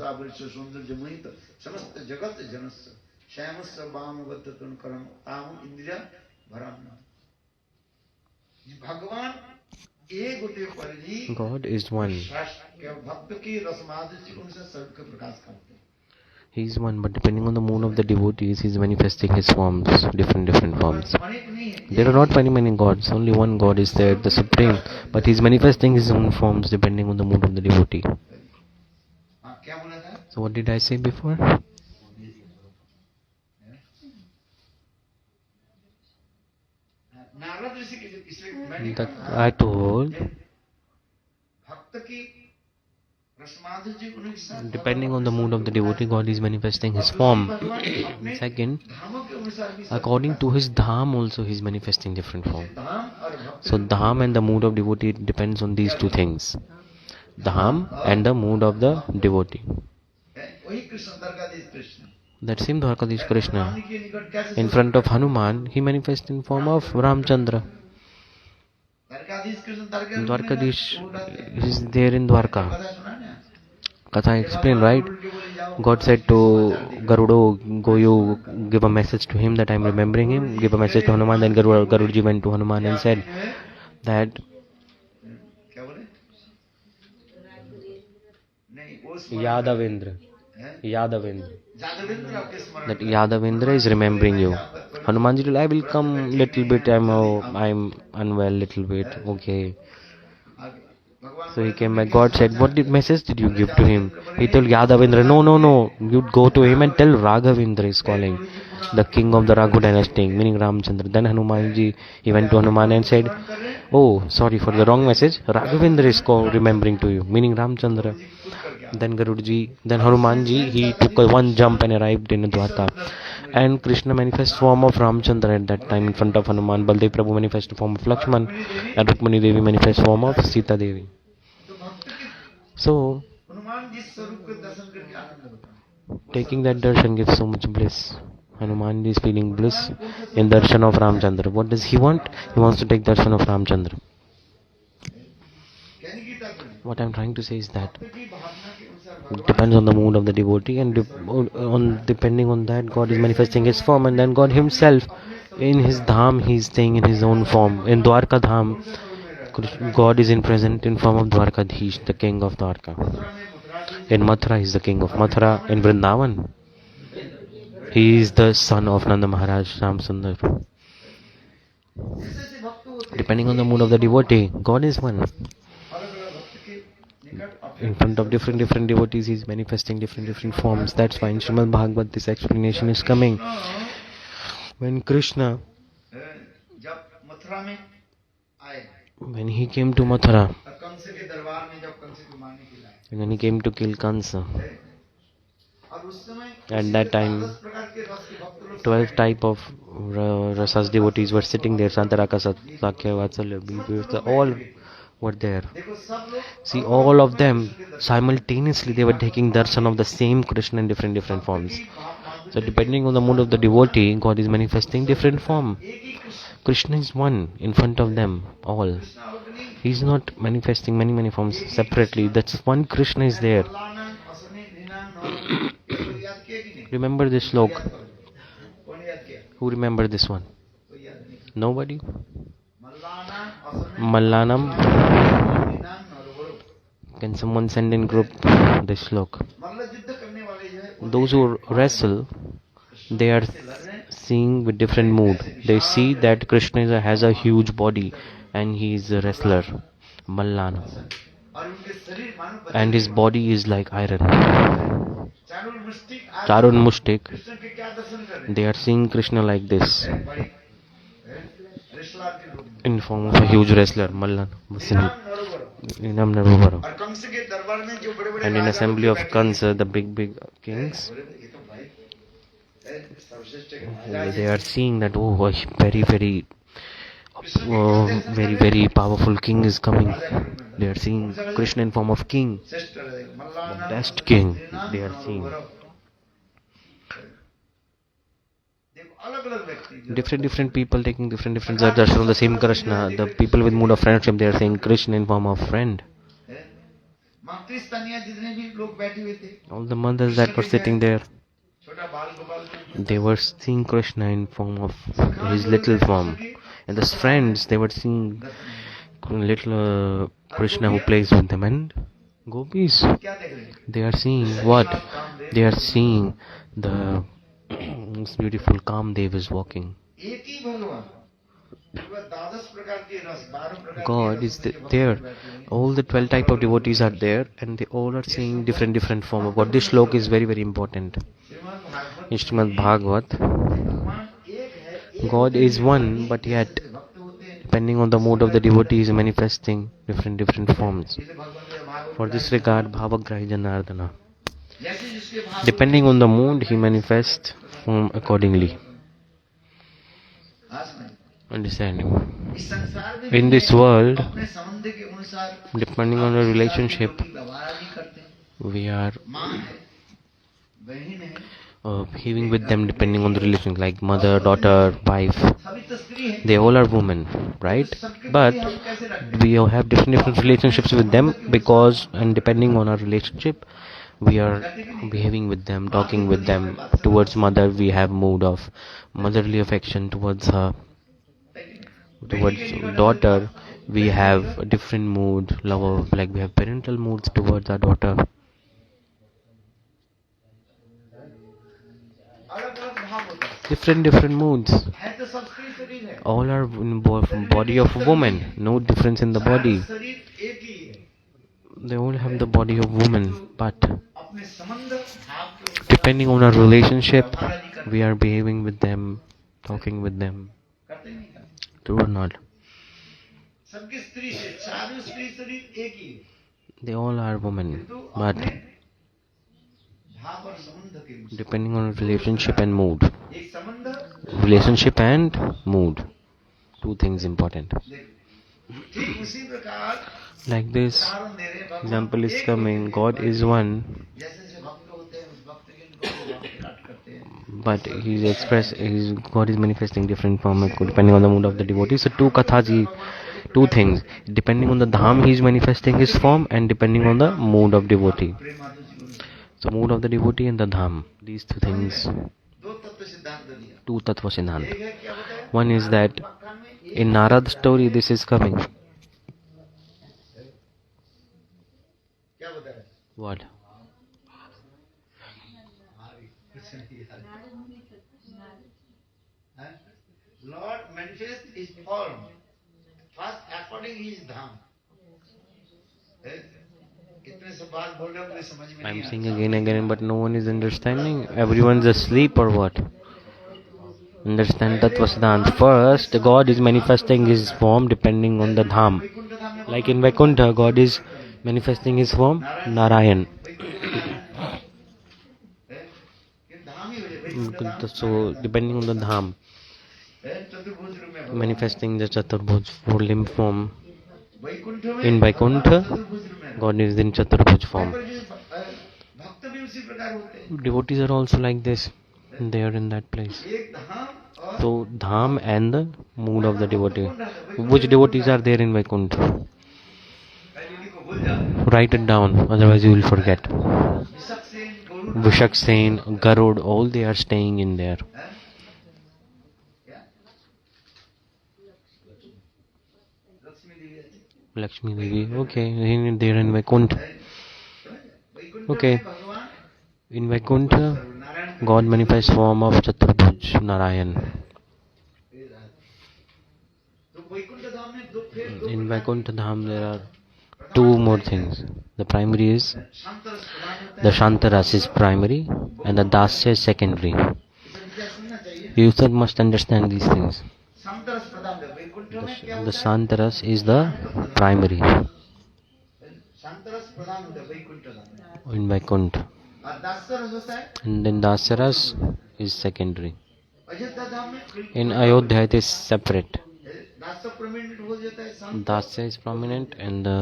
God is one. He is one, but depending on the mood of the devotees, he is manifesting his forms, different forms. There are not many gods, only one God is there, the Supreme, but he is manifesting his own forms depending on the mood of the devotee. So what did I say before? That I told रसमाधुर्य जी उन्हीं के साथ Depending on the mood of the devotee, God is manifesting his form. Second, धामों के अनुसार भी according to his dham also he is manifesting different form. धाम और भक्त So dham and the mood of devotee depends on these two things. Dham and the mood of the devotee. वही Krishna Dwarkadhish Krishna That same Dwarkadish Krishna, Hanuman के निकट कैसे in front of Hanuman, he manifests in form of Ramchandra. Dwarkadhish Krishna Dwarka Dwarkadish is there in Dwarka. कथा सुना ना Katha explained, right? God said to Garudo, go you give a message to him that I am remembering him. Give a message to Hanuman. Then Garudaji went to Hanuman and said that क्या बोले नहीं वो Yadavendra, Yadavendra, जादवेंद्र आपके स्मरण that Yadavendra is remembering you. Hanumanji told, I will come little bit. I'm unwell little bit. Okay. भगवान So he came back. God said, what message did you give to him? He told Yadavendra, no. You go to him and tell Raghavendra is calling, the king of the Raghu dynasty, meaning Ramchandra. Then Hanumanji, he went to Hanuman and said, oh, sorry for the wrong message. Raghavendra is remembering to you, meaning Ramchandra. Then then Hanumanji, he took one jump and arrived in Dwarka. And Krishna manifests form of Ramchandra at that time in front of Hanuman. Baldev Prabhu manifests form of Lakshman. And Rukmani Devi manifests form of Sita Devi. So, Hanuman जिस स्वरूप के दर्शन करके आनंद होता है taking that darshan gives so much bliss. Hanuman is feeling bliss in darshan of Ramchandra. What does he want? He wants to take darshan of Ramchandra. कहने की तात्पर्य What I am trying to say is that भक्त की भावना के अनुसार it depends on the mood of the devotee, and depending on that, God is manifesting his form, and then God himself in his dham, he is staying in his own form. In Dwarka dham, God is present in form of Dwarkadhish, the king of Dwarka. In Mathura, he is the king of Mathura. In Vrindavan, he is the son of Nanda Maharaj, Ram Sundar. ऐसे भक्त होते Depending on the mood of the devotee, God is one. अलग अलग भक्त के निकट In front of different devotees, he is manifesting different forms. That's why in Srimad Bhagavad this explanation is coming. When Krishna, जब मथुरा में आए when he came to Mathura, Kans के दरबार में जब कंस को मारने के लिए आए and when he came to kill Kansa, और उस समय at that time 10 प्रकार के रस के भक्त लोग 12 type of rasas devotees were sitting there. Santaraka, Sakya, Vatsalya, Bhibhirta, all were there. देखो सब लोग See, all of them simultaneously they were taking darshan of the same Krishna in different forms. So depending on the mood of the devotee, God is manifesting different form. एक ही Krishna Krishna is one in front of them all. अलग नहीं He is not manifesting many forms separately. That's one Krishna is there. लाना असने नीना नौ ये तो याद किया कि नहीं Remember this slok. कौन याद किया Who remember this one? कोई याद नहीं Nobody? Mallanna असने Mallanam. Neena now Can someone send in group this slok? मल्ल युद्ध करने वाले जो है Those who wrestle, they are seeing with different mood. They see that Krishna has a huge body and he is a wrestler, Mallana, और उनके शरीर मानो and his body is like iron. चारों मुष्टिक आज Charun Mushtik, कृष्ण के क्या दर्शन कर रहे they are seeing Krishna like this हैं बड़ी रेसलर के रूप में in form of a huge wrestler, Mallana, नरोवर Inam Narubara. और कंस के दरबार में जो बड़े बड़े And in assembly of Kansa, the big kings, ये तो भाई सर्वश्रेष्ठ के महाराज they are seeing that, oh, a very powerful king is coming. They are seeing Krishna in form of king, श्रेष्ठ रहे Mallanna best king they are seeing. देखो अलग अलग व्यक्ति Different people taking different darshan from the same Krishna. The people with mood of friendship, they are saying Krishna in form of friend. मातृस्थानीय जितने भी लोग बैठे हुए थे All the mothers that were sitting there, छोटा बाल Gopal they were seeing Krishna in form of his little form. And the friends, they were seeing little Krishna who plays with them. And gopis, क्या देख रहे हैं they are seeing what? They are seeing the this beautiful Kamdev is walking. एक ही भगवान वह 12 प्रकार के रस 12 प्रकार God is there. All the 12 type of devotees are there, and they all are seeing different form of God. This slok is very important. In Srimad Bhagavad, भगवान एक है God is one, but yet भक्त होते हैं depending on the mood of the devotee, is manifesting different forms. जैसे भगवान ने Mahaguru For this regard, Bhavagrahi Janardana. जैसे जिसके भाव Depending on the mood, he manifests form accordingly. Understanding. इस संसार में In this world, अपने संबंध के अनुसार depending on the relationship, व्यवहार आदि करते हैं। we are माँ है, बहन है, behaving with them depending on the relation, like mother, daughter, wife. सभी तो स्त्री है। They all are women, right? But we all have different relationships with them because, and depending on our relationship, we are behaving with them, talking with them. Towards mother, we have mood of motherly affection towards her. Towards daughter, we have a different mood, love of, like we have parental moods towards our daughter. Different moods. है तो सब स्त्री शरीर है। All are in body of a woman. No difference in the body. शरीर एक ही है। They all have the body of woman, but अपने संबंध भाव के depending on our relationship, we are behaving with them, talking with them. करते नहीं करते। True or not? सबकी स्त्री से चारों स्त्री शरीर एक ही है। They all are women, किंतु but अपने भाव और संबंध के अनुसार depending on relationship and mood. एक संबंध Relationship and mood. Two things important. ठीक उसी प्रकार Like this उदाहरण दे रहे हैं, example is coming. God is one, जैसे जैसे भक्त होते हैं उस भक्त के इनको प्रकट करते हैं। but God is manifesting different form depending on the mood of the devotee. So two things. Depending on the dham, he is manifesting his form, and depending on the mood of devotee. So mood of the devotee and the dham. These two things. दो तत्व सिद्धांत दिया। Two tattva siddhant. एक है क्या बताया? One is that मक्कान में एक in Narad's story this is coming. क्या बताया? What? कुछ नहीं याद। हैं? Lord manifest his form first according his dham. कितने सब बात बोल रहे हो मुझे समझ में I'm नहीं saying आता। again and again, but no one is understanding. Everyone's asleep or what? Understand Tattva Siddhant. First, God is manifesting his form depending on the dham. Vaikuntha धाम में Like in Vaikuntha, God is manifesting his form Narayan. धाम ही हो जाए वैकुंठ धाम। So, depending on the dham, चतुर्भुज रूप में manifesting the Chaturbhuj four-limb form. Vaikuntha में In Vaikuntha, चतुर्भुज रूप में God is in Chaturbhuj form. भक्त भी उसी प्रकार होते हैं। Devotees are also like this. They are in that place. एक धाम और So, dham and the mood of the devotee. Which devotees are there in Vaikuntha? पहले को भूल जाओ। Write it down, otherwise you will forget. विशक Sen, Garuda, Vishak Sen, Garud, all they are staying in there. हैं? क्या? लक्ष्मी देवी है। Lakshmi Devi, okay, they are in Vaikuntha. Vaikuntha Okay. में भगवान In Vaikuntha, Narayan God manifests form of Chaturbhuj Narayan. तो वैकुंठ धाम में दो फिर दो In Vaikuntha Dham, there are two more things. The primary is शांत रस प्रदान होता the Shantaras is primary and the Dasya is secondary. है। इसे विचार सुनना चाहिए। You sir must understand these things. शांत रस प्रदान है। वैकुंठ में क्या The होता है? Shantaras is the primary शांत रस प्रदान होता है वैकुंठ धाम में। in Vaikuntha. और दास्य रस होता है And then Dasyaras is secondary. Ayodhya धाम में। In Ayodhya it is separate. दास्य प्रोमिनेंट हो जाता है शांत। Dasya is prominent and the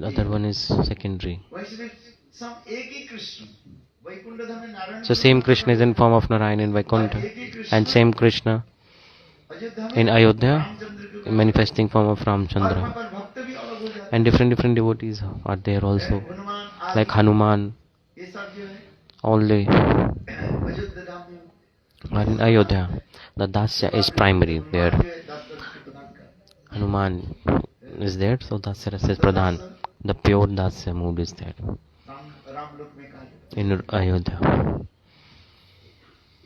other one is secondary. वैसे सब एक ही कृष्ण वैकुंठ धाम में Narayan So same Krishna is in form of Narayan in Vaikuntha and same Krishna Ayodhya में in Ayodhya रामचंद्र के in manifesting form of और वहाँ Ramchandra. पर भक्त भी अलग हो जाते And different devotees are there also, हैं। हनुमान आदि like Hanuman. ये सब जो है All they अयोध्या धाम में are in Ayodhya. The Dasya is primary there. जो है दास्य रस के प्रदान का Hanuman is there, so Dasya is Pradhan. The pure Dasya mood is there Ram लोक में कहा जाता in Ayodhya. है।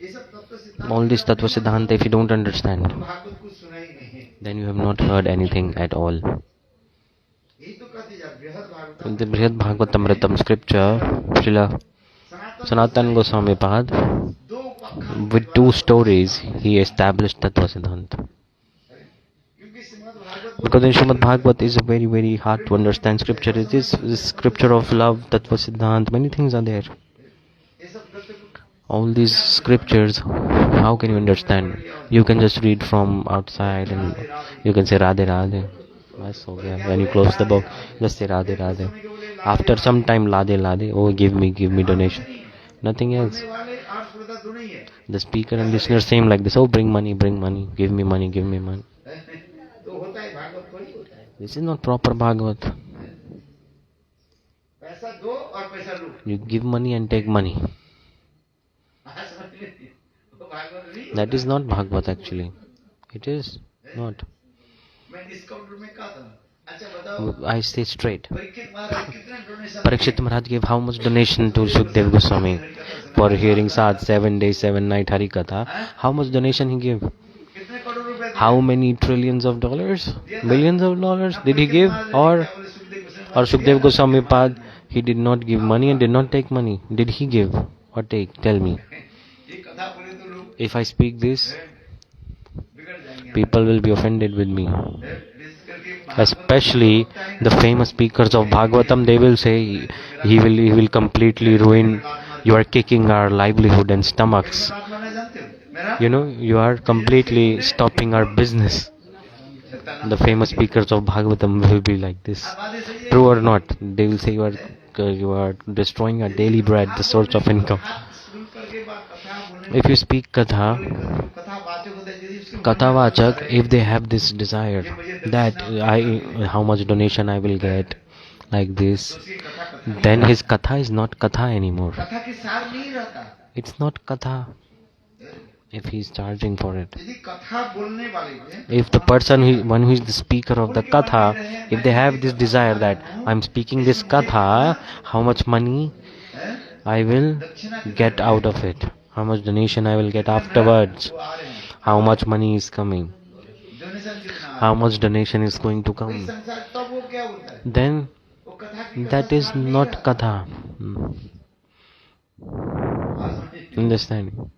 ये सब तत्व सिद्धांत All this Tattva Siddhanta, if you don't understand, Bhagavat कुछ सुना ही नहीं है। then you have not heard anything at all. यही तो कहते जा बृहद Bhagavat In the Brihad Bhagavatamritam scripture, Srila Sanatana Goswami Pad, दो पक्ष with two stories, he established Tattva Siddhanta. क्योंकि Shrimad Bhagavat Because in Srimad Bhagavat is a very very hard to understand scripture. It is scripture of love, Tattva Siddhant, many things are there. All these scriptures, how can you understand? You can just read from outside and you can say Radhe Radhe. Bas ho gaya. When you close the book, just say Radhe Radhe. After some time, Radhe Radhe, oh give me donation. Nothing else. The speaker and listener same like this, oh bring money, give me money, give me money. This is not proper Bhagavat. You give money and take money. That is not Bhagavat actually. It is not. I say straight. Parikshit Maharaj gave how much donation to Shukdev Goswami for hearing 7 days, 7 nights Harikatha? How much donation he gave? How many trillions of dollars? Millions of dollars did he give? Or Shukdev Goswami Pad, he did not give money and did not take money. Did he give or take? Tell me. If I speak this, people will be offended with me. Especially the famous speakers of Bhagavatam, they will say he will completely ruin. You are kicking our livelihood and stomachs. You are completely stopping our business. The famous speakers of Bhagavatam will be like this. True or not? They will say you are destroying our daily bread, the source of income. If you speak Kathavachak, if they have this desire that how much donation I will get, like this, then his Katha is not Katha anymore. It's not Katha if he is charging for it. If the person one who is the speaker of the Katha, if they have this desire that I'm speaking this Katha, how much money I will get out of it, how much donation I will get afterwards, how much money is coming, how much donation is going to come, then that is not Katha. Understand?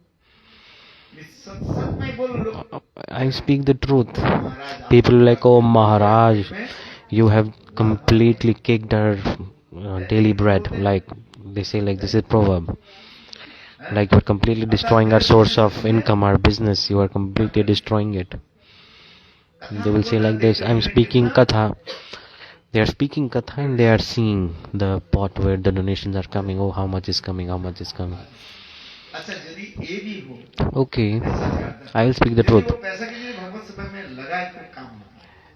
I speak the truth. People like, oh Maharaj, you have completely kicked our daily bread. Like they say, like this is proverb. Like you are completely destroying our source of income, our business. You are completely destroying it. And they will say like this, I'm speaking Katha. They are speaking Katha and they are seeing the pot where the donations are coming. Oh, how much is coming, how much is coming. Okay, I will speak the truth.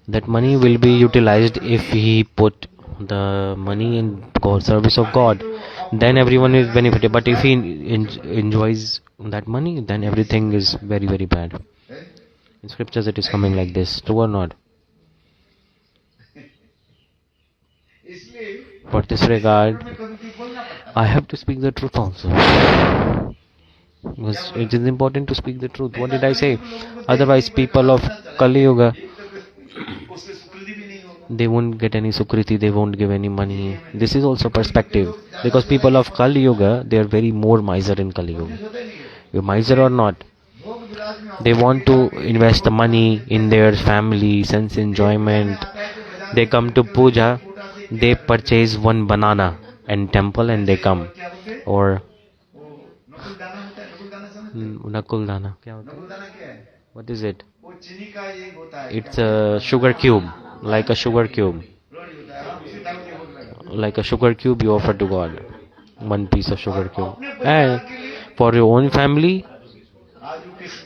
That money will be utilized if he put the money in service of God. Then everyone is benefited. But if he enjoys that money, then everything is very very bad. In scriptures it is coming like this. True or not? For this regard, I have to speak the truth also. Because it is important to speak the truth. What did I say? Otherwise people of Kali Yuga, they won't get any sukriti, they won't give any money. This is also perspective. Because people of Kali Yuga, they are very more miser in Kali Yuga. You miser or not, they want to invest the money in their family, sense enjoyment. They come to puja, they purchase one banana and temple and they come. Or Nakul Dana. What is it? It's a sugar cube. Like a sugar cube. Like a sugar cube you offer to God. One piece of sugar cube. And for your own family,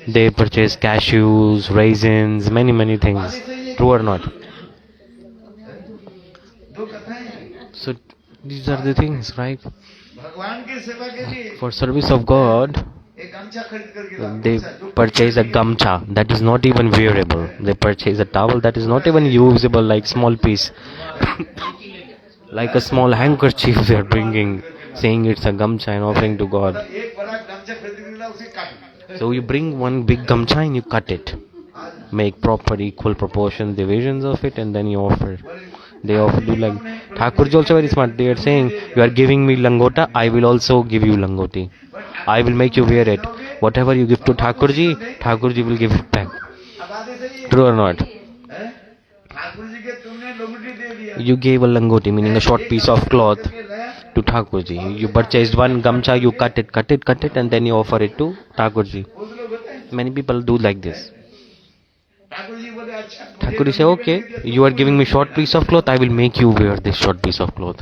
they purchase cashews, raisins, many things. True or not? So these are the things, right? For service of God, they purchase a gamcha that is not even wearable. They purchase a towel that is not even usable, like small piece. Like a small handkerchief they are bringing, saying it's a gamcha and offering to God. So you bring one big gamcha and you cut it. Make proper equal proportion divisions of it and then you offer. They offer you like Thakurji also very smart. They are saying, you are giving me langota, I will also give you langoti. I will make you wear it. Whatever you give to Thakurji, Thakurji will give it back. True or not? Thakur ji के तुमने लंगोटी दे दिया, You gave a langoti, meaning a short piece of cloth, to Thakurji. You purchased one gamcha, you cut it, and then you offer it to Thakurji. बहुत लोग होते हैं। Many people do like this. Thakur ji बोले अच्छा Thakurji say, okay, you are giving me short piece of cloth, I will make you wear this short piece of cloth.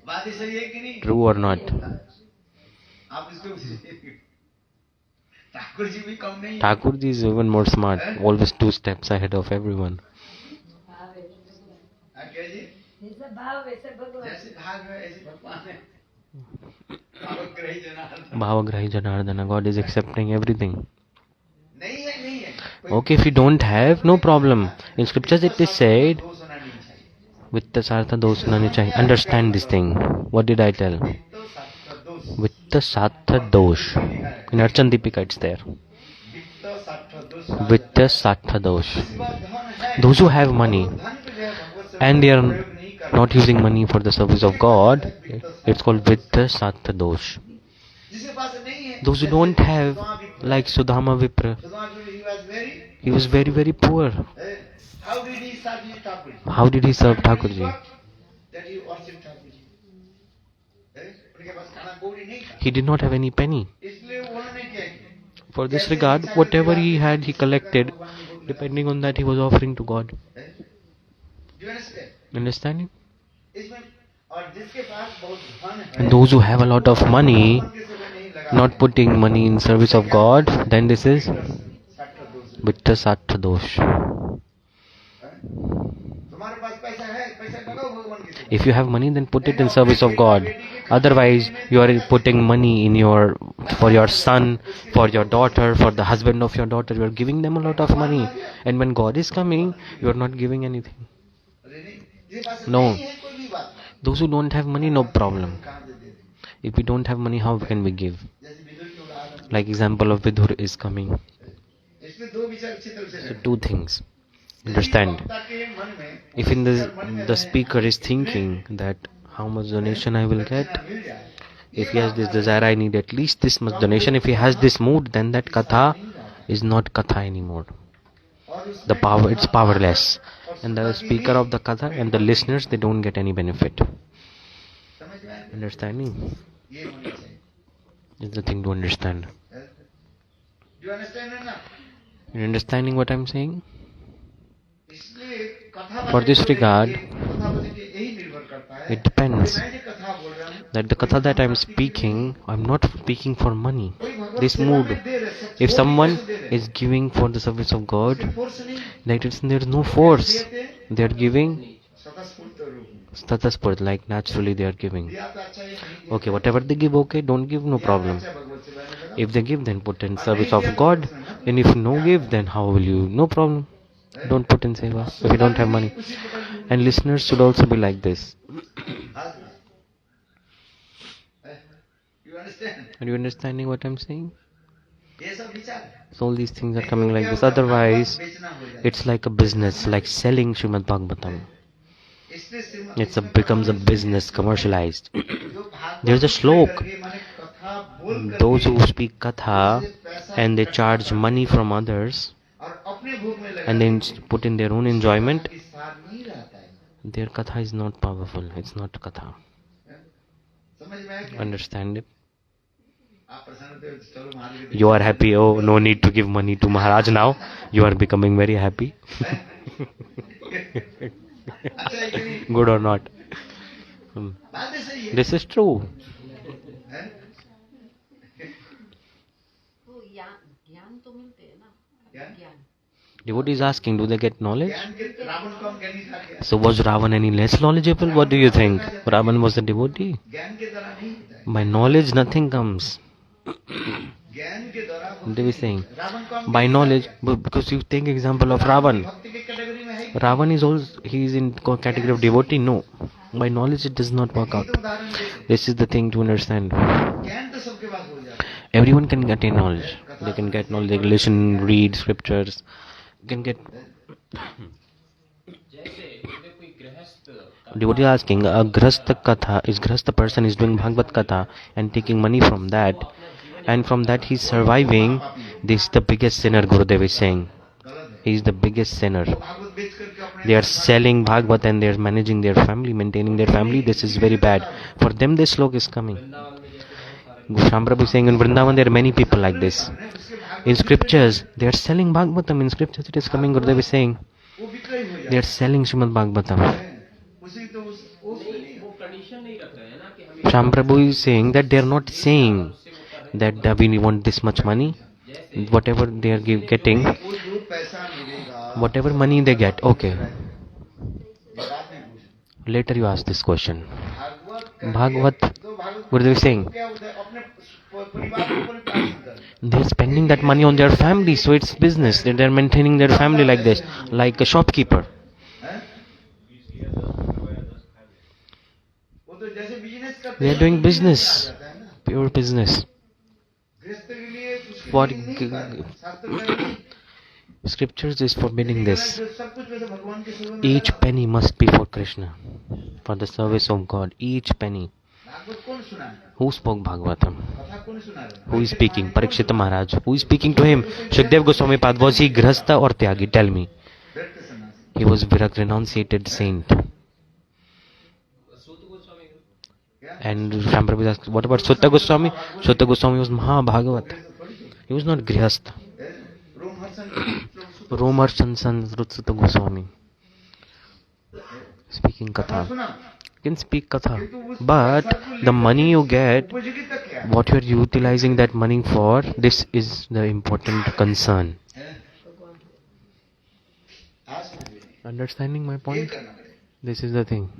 बात ही सही है कि नहीं? True or not? आप इसको ठाकुर जी भी कम नहीं है। Thakurji is even more smart, always 2 steps ahead of everyone. क्या जी? जैसे भाग है ऐसे भगवान है। Bhavagrahi Janardana, God is accepting everything. नहीं है। Okay, if you don't have, no problem. In scriptures it is said, Vitta Sartha Dosh Nani Chahi. Understand this thing. What did I tell? Vitta Sartha Dosh. In Archan Deepika it's there. Vitta Sartha Dosh. Those who have money and they are not using money for the service of God, it's called Vitta Sartha Dosh. Those who don't have, like Sudama Vipra, he was very, very poor. How did he serve Thakur? How did he serve Thakurji? That he worshipped Thakur ji. उनके पास खाना कौड़ी नहीं था। He did not have any penny. इसलिए उन्होंने क्या किया? For this regard, whatever he had, he collected. Depending on that, he was offering to God. Do you understand? Understanding? इसमें और जिसके पास बहुत धन है, And those who have a lot of money, not putting money in service of God, then this is Vitta Sartha Dosh. तुम्हारे पास पैसा है, पैसा लगाओ भगवान की सेवा। If you have money, then put it in service of God. Otherwise, you are putting money in for your son, for your daughter, for the husband of your daughter. You are giving them a lot of money. And when God is coming, you are not giving anything. No. Those who don't have money, no problem. If we don't have money, how can we give? Like example of Vidhur is coming. So 2 things. Understand? If in the speaker is thinking that how much donation I will get, if he has this desire, I need at least this much donation. If he has this mood, then that katha is not katha anymore. It's powerless. And the speaker of the katha and the listeners, they don't get any benefit. Understanding? Is the thing to understand. Do you understand or not? You understanding what I'm saying? For this regard, it depends that the katha that I'm speaking, I'm not speaking for money. This mood, if someone is giving for the service of God, there's no force. They are giving stataspurt, like naturally they are giving. Okay, whatever they give, okay, don't give, no problem. If they give, then put in service of God. And if no give, then how will you? No problem. Don't put in seva if you don't have money. And listeners should also be like this. You understand? Are you understanding what I'm saying? So all these things are coming like this. Otherwise, it's like a business, like selling Srimad Bhagavatam. Becomes a business, commercialized. There's a shlok. Those who speak katha and they charge money from others and then put in their own enjoyment, their katha is not powerful. It's not katha. Understand it? You are happy. Oh, no need to give money to Maharaj now. You are becoming very happy. Good or not? This is true. Devotee is asking, do they get knowledge? So was Ravan any less knowledgeable? What do you think? Ravan was a devotee? By knowledge nothing comes. They were saying, by knowledge, because you take example of Ravan. Ravan is also, he is in category of devotee? No. By knowledge it does not work out. This is the thing to understand. Everyone can attain knowledge. They can get knowledge, they can listen, read scriptures. Can get devotee asking, a grhastha katha is grhastha person is doing Bhagavad Katha and taking money from that, and from that he's surviving, This is the biggest sinner, Gurudev is saying. He is the biggest sinner. They are selling Bhagavad and they are managing their family, maintaining their family. This is very bad. For them, this slok is coming. Goswami Prabhu is saying in Vrindavan there are many people like this. In scriptures, they are selling Bhagavatam. In scriptures, it is coming. Gurudev is saying they are selling Srimad Bhagavatam. Sham Prabhu is saying that they are not saying that we want this much money. Whatever they are getting, whatever money they get, okay. Later you ask this question. Bhagavat, Gurudev is saying they are spending that money on their family, so it's business. They are maintaining their family like this, like a shopkeeper. They are doing business, pure business. For scriptures is forbidding this. Each penny must be for Krishna, for the service of God. Each penny. Who spoke Bhagavatam? Who is speaking? Parikshita Maharaj. Who is speaking to him? Shukdev Goswami Pad. Was he Grihastha or Tyagi? Tell me. He was a renunciated saint. And Sham Prabhu asked, what about Sutta Goswami? Sutta Goswami was Mahabhagavat. He was not Grihastha. Romarshan son Sutta Goswami. Speaking Katha. You can speak Katha. But the money you get, what you are utilizing that money for, this is the important concern. Understanding my point? This is the thing.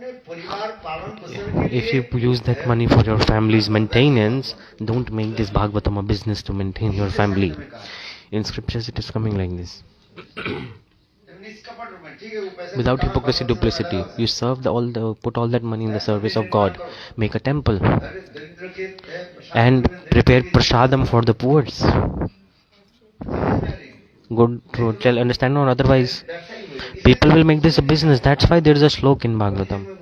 If you use that money for your family's maintenance, don't make this Bhagavatam a business to maintain your family. In scriptures it is coming like this. Without hypocrisy, duplicity. You serve put all that money in the service of God. Make a temple. And prepare prasadam for the poor. Good to tell, understand, or otherwise people will make this a business. That's why there is a slok in Bhagavatam.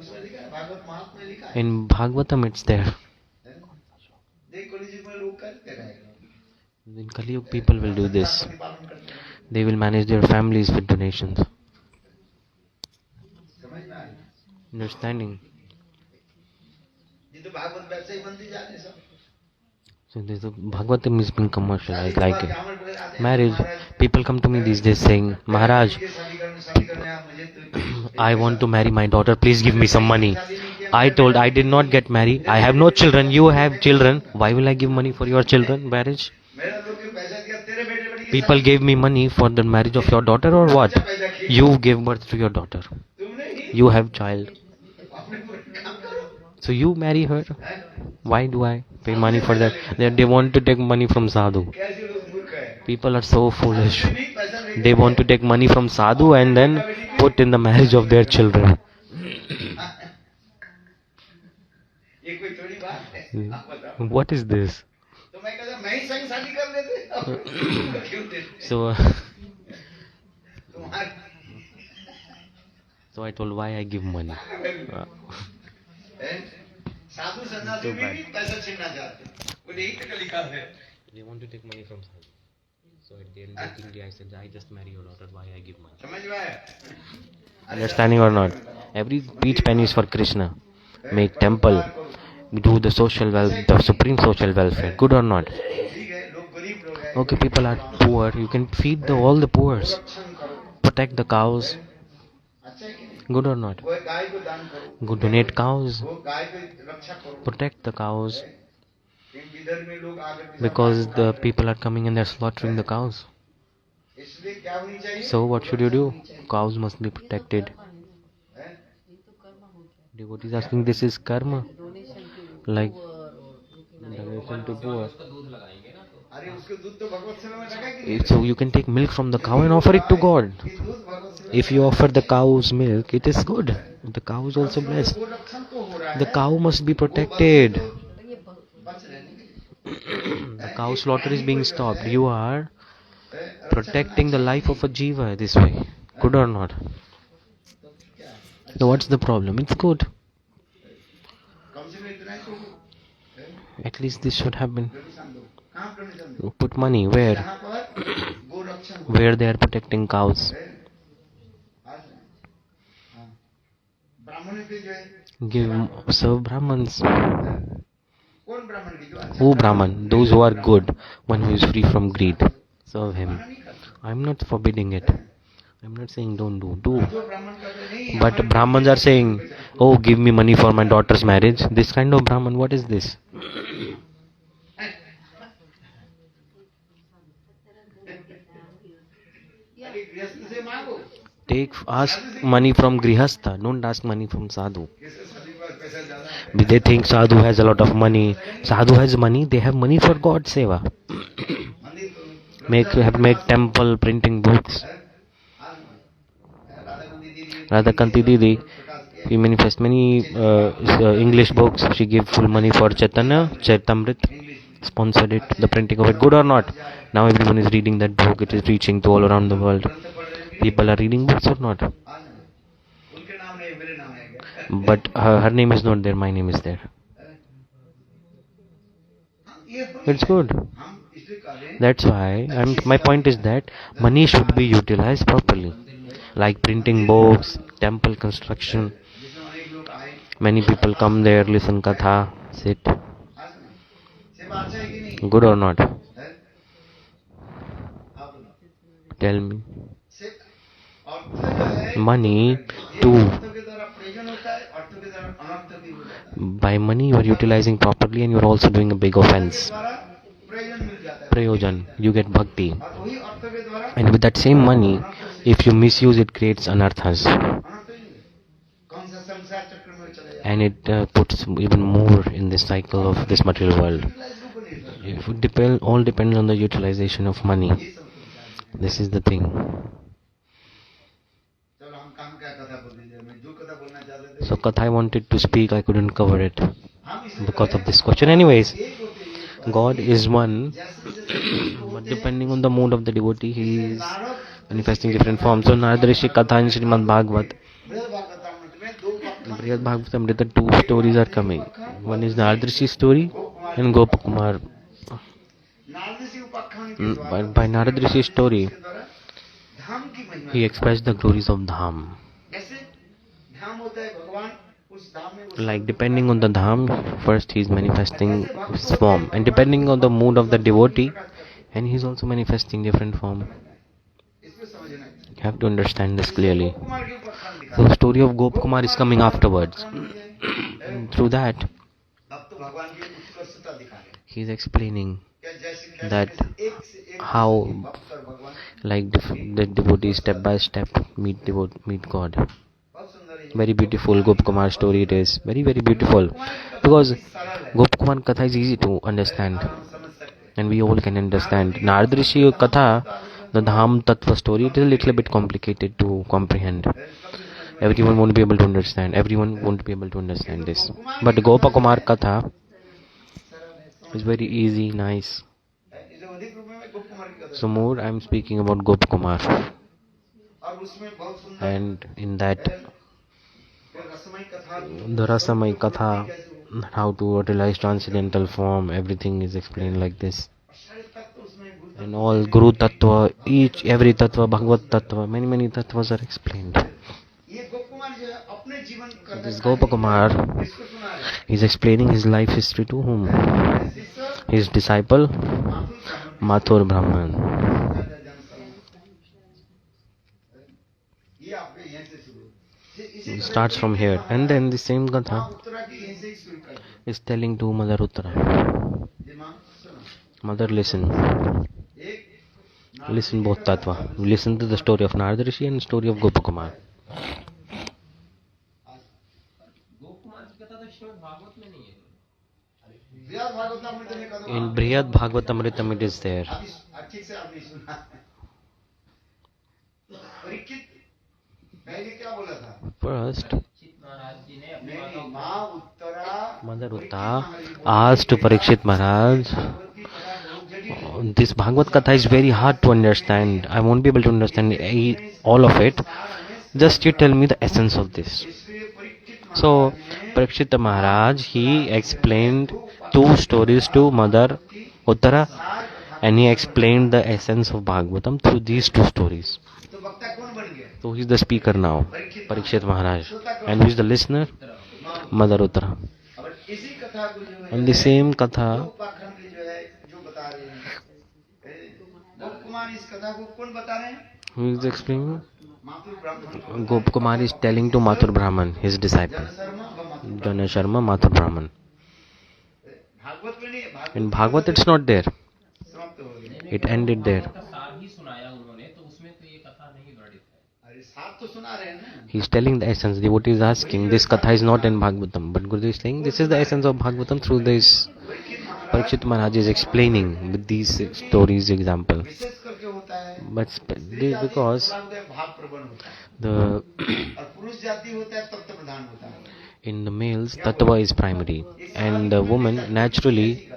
In Bhagavatam it's there. In Kali Yuga people will do this. They will manage their families with donations. Understanding? So this Bhagavatam is being commercialized like marriage. People come to me these days saying, Maharaj, I want to marry my daughter, please give me some money. I told, I did not get married. I have no children. You have children. Why will I give money for your children marriage? People gave me money for the marriage of your daughter or what? You gave birth to your daughter. You have child. So you marry her. Why do I pay money for that? They want to take money from sadhu. People are so foolish. They want to take money from sadhu and then put in the marriage of their children. What is this? So I told, why I give money? So bad. They want to take money from sadhu. So at the end of the I said, I just marry your daughter, why I give money? Understanding or not? Every each penny is for Krishna. Make temple. Do the social welfare, the supreme social welfare. Good or not? Okay, people are poor. You can feed all the poor. Protect the cows. Good or not? Go donate cows. Protect the cows. Because the people are coming and they're slaughtering the cows. So what should you do? Cows must be protected. Devotees asking, this is karma. Like donation to poor. So you can take milk from the cow and offer it to God. If you offer the cow's milk, it is good. The cow is also blessed. The cow must be protected. The cow slaughter is being stopped. You are protecting the life of a jiva this way. Good or not? So what's the problem? It's good. At least this should happen. आप donation Put money where? यहाँ पर गोरक्षण Where they are protecting cows. ब्राह्मण के जो है Give serve Brahmins. कौन ब्राह्मण की जो अच्छा Who Brahman? Those who are good, one who is free from greed. Serve him. नहीं करता I'm not forbidding it. I'm not saying don't do. Do. जो ब्राह्मण करते नहीं But Brahmins are saying, oh, give me money for my daughter's marriage. This kind of Brahman, what is this? अरे गृहस्थ से मांगो Ask money from Grihastha. Don't ask money from Sadhu. कैसे सभी के पास पैसा ज्यादा है They think Sadhu has a lot of money. Sadhu has money. They have money for God's seva. मंदिर Make temple, printing books. Radhakanti Didi, we manifest many English books. She gave full money for Chaitanya Chaitamrit, sponsored it, the printing of it. Good or not? Now everyone is reading that book. It is reaching to all around the world. People are reading books or not? उनके नाम नहीं मेरे नाम है But her name is not there. My name is there. It's good. हम इसलिए कह रहे हैं That's why my point is that money should be utilized properly, like printing books, temple construction. जिसमें अनेक लोग आए Many people come there, listen katha, sit. सेवा अच्छा है कि नहीं Good or not? है आप बताओ Tell me. से अर्थ जो है Money ये to अर्थों के द्वारा प्रयोजन होता है अर्थों के द्वारा अनर्थ भी हो जाता है by money you are utilizing properly and you are also doing a big offense. द्वारा प्रयोजन मिल जाता है Prayojan, you get bhakti. और वही अर्थों के द्वारा And with that same money, if you misuse it, creates anarthas. अनर्थ ही नहीं कौन सा संसार चक्र में चला जाता And it puts even more in this cycle of this material world. है If it all depends on the utilization of money. ये सब विचार है। This is the thing. चलो हम काम क्या कथा बोल दीजिए मैं जो कथा बोलना चाह रहे थे So Katha, I wanted to speak, I couldn't cover it हम इसलिए because of this question. Anyways, एक होते हैं God is one, जैसे जैसे but depending on the mood of the devotee, he is Narad manifesting different forms. So Narada Rishi Katha in Srimad Bhagavat, बृहद भागवत में दो पक्ष Brihad Bhagavatamrita, two stories are coming. One is Narada Rishi's story and Gopakumar. Narad ऋषि उपाख्यान के द्वारा By Narada Rishi's story, के द्वारा धाम की महिमा he expressed the glories of Dham. ऐसे धाम होता है भगवान उस धाम में उस Like depending on the Dham, first he is manifesting his form, and depending on the mood of the devotee, and he is also manifesting different form. इसको समझना है You have to understand this clearly. Kumar के उपाख्यान दिखा So the story of Gopakumar is coming afterwards. And through that, अब तो भगवान की उत्कर्षता दिखा रहे हैं he is explaining क्या जैसे that एक से एक how, भक्त और भगवान like the devotee step by step meet God. बहुत सुंदर है Very beautiful Gopakumar story it is. Very very beautiful. Because सरल है Gopakumar Katha is easy to understand, हम समझ सकते हैं and we all can understand. Narada Rishi Katha, the Dham Tattva story, it is a little bit complicated to comprehend. Everyone won't be able to understand. Everyone won't be able to understand this. But Gopakumar Katha is very easy, nice. इसे अधिक रूप में गुप्त कुमार की कथा So more I am speaking about Gopakumar, और उसमें बहुत सुंदर and in that फिर रसमयी कथा the Rasamai Katha, how to utilize transcendental form, everything is explained like this. सारे तत्व उसमें गुरु And all Guru Tattva, every Tattva, Bhagavad Tattva, many Tattvas are explained. ये गुप्त कुमार जो है अपने जीवन का This Gopakumar इसको सुना है is explaining his life history to whom? शिष्य His disciple, माथुर Mathur ब्राह्मण Brahman. ये आपने यहीं से शुरू It starts from here. And then the same Gatha Uttara की यहीं से ही शुरू कर दी is telling to Mother Uttara. दिमाग सुनो Mother, listen. एक Listen both Tattva. Listen to the story of Narada Rishi and the story of Gopakumar. व्यास भागवत अमृत में कहा In Brihad Bhagavatamritam it is there. ठीक से आपने सुना परीक्षित पहले क्या बोला था First, मेरी माँ Uttara Mother Uttara asked Parikshit Maharaj, भगवत की कथा बहुत जटिल है this Bhagavad Katha is very hard to understand. I won't be able to understand all of it. Just you tell me the essence of this. इसलिए Parikshit So, Parikshit Maharaj, he explained two stories to Mother Uttara and he explained the essence of Bhagavatam through these two stories. तो वक्ता कौन बन गया? So he is the speaker now, Parikshit Maharaj, and who is the listener? Mother Uttara. और इसी कथा को जो है And the same katha, उपाख्यान के जो है जो बता रहे हैं गोप कुमार इस कथा को कौन बता रहे हैं? who is explaining? माथुर ब्राह्मण Gop Kumar is telling to Mathur Brahman, his disciple. Sharma व Mathur Jana Sharma, Mathur Brahman. Bhagavat में नहीं है, In Bhagavad it's not there. समाप्त हो गया। It ended there. का सार ही सुनाया उन्होंने, तो उसमें तो ये कथा नहीं वर्णित है। अरे साथ तो सुना रहे हैं ना। He is telling the essence. The devotee is asking, this katha is not in Bhagavatam. But Gurudev is saying, this is the essence of Bhagavatam through this. Parikshit Maharaj is explaining with these stories example. विशेष करके होता है But this is because थोड़ा होता है भाव प्रबल होता है the और पुरुष जाति होता है तत्व प्रधान होता है। in the males, tattva is primary. And the women, naturally,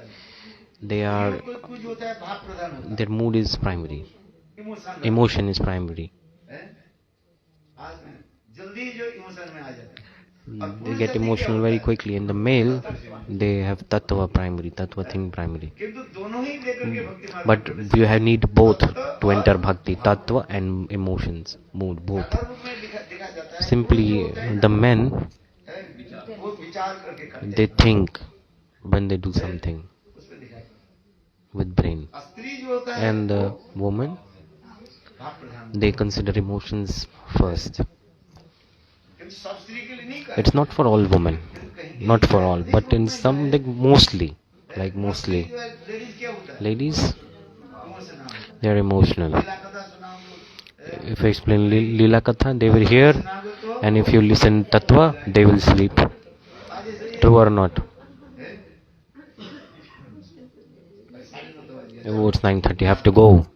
they are, कोई कुछ होता है भाव प्रधान होता their mood is primary. है, इमोशन Emotion is primary. है। आज जल्दी जो इमोशन में आ जाते हैं। They get emotional very quickly. In the male, they have tattva primary, tattva thing primary. किंतु दोनों ही लेकर के भक्ति मार्ग But you have need both to enter bhakti, tattva and emotions, mood, both. रूप में देखा जाता है। Simply, the men, वो विचार करके करते they think when they do something हैं, उसमें दिखाई जाता with brain. है। स्त्री जो होता है And the woman, भाव प्रधान, they consider emotions first. किंतु सब स्त्री के लिए नहीं It's not for all women, not for all, but in some, like mostly, ladies क्या होता है? ladies, इमोशन होता है। they are emotional. लीला कथा सुनाओ If I explain Leela Katha, they will hear, and if you listen Tattva, they will sleep. True or not? Oh, it's 9:30, have to go.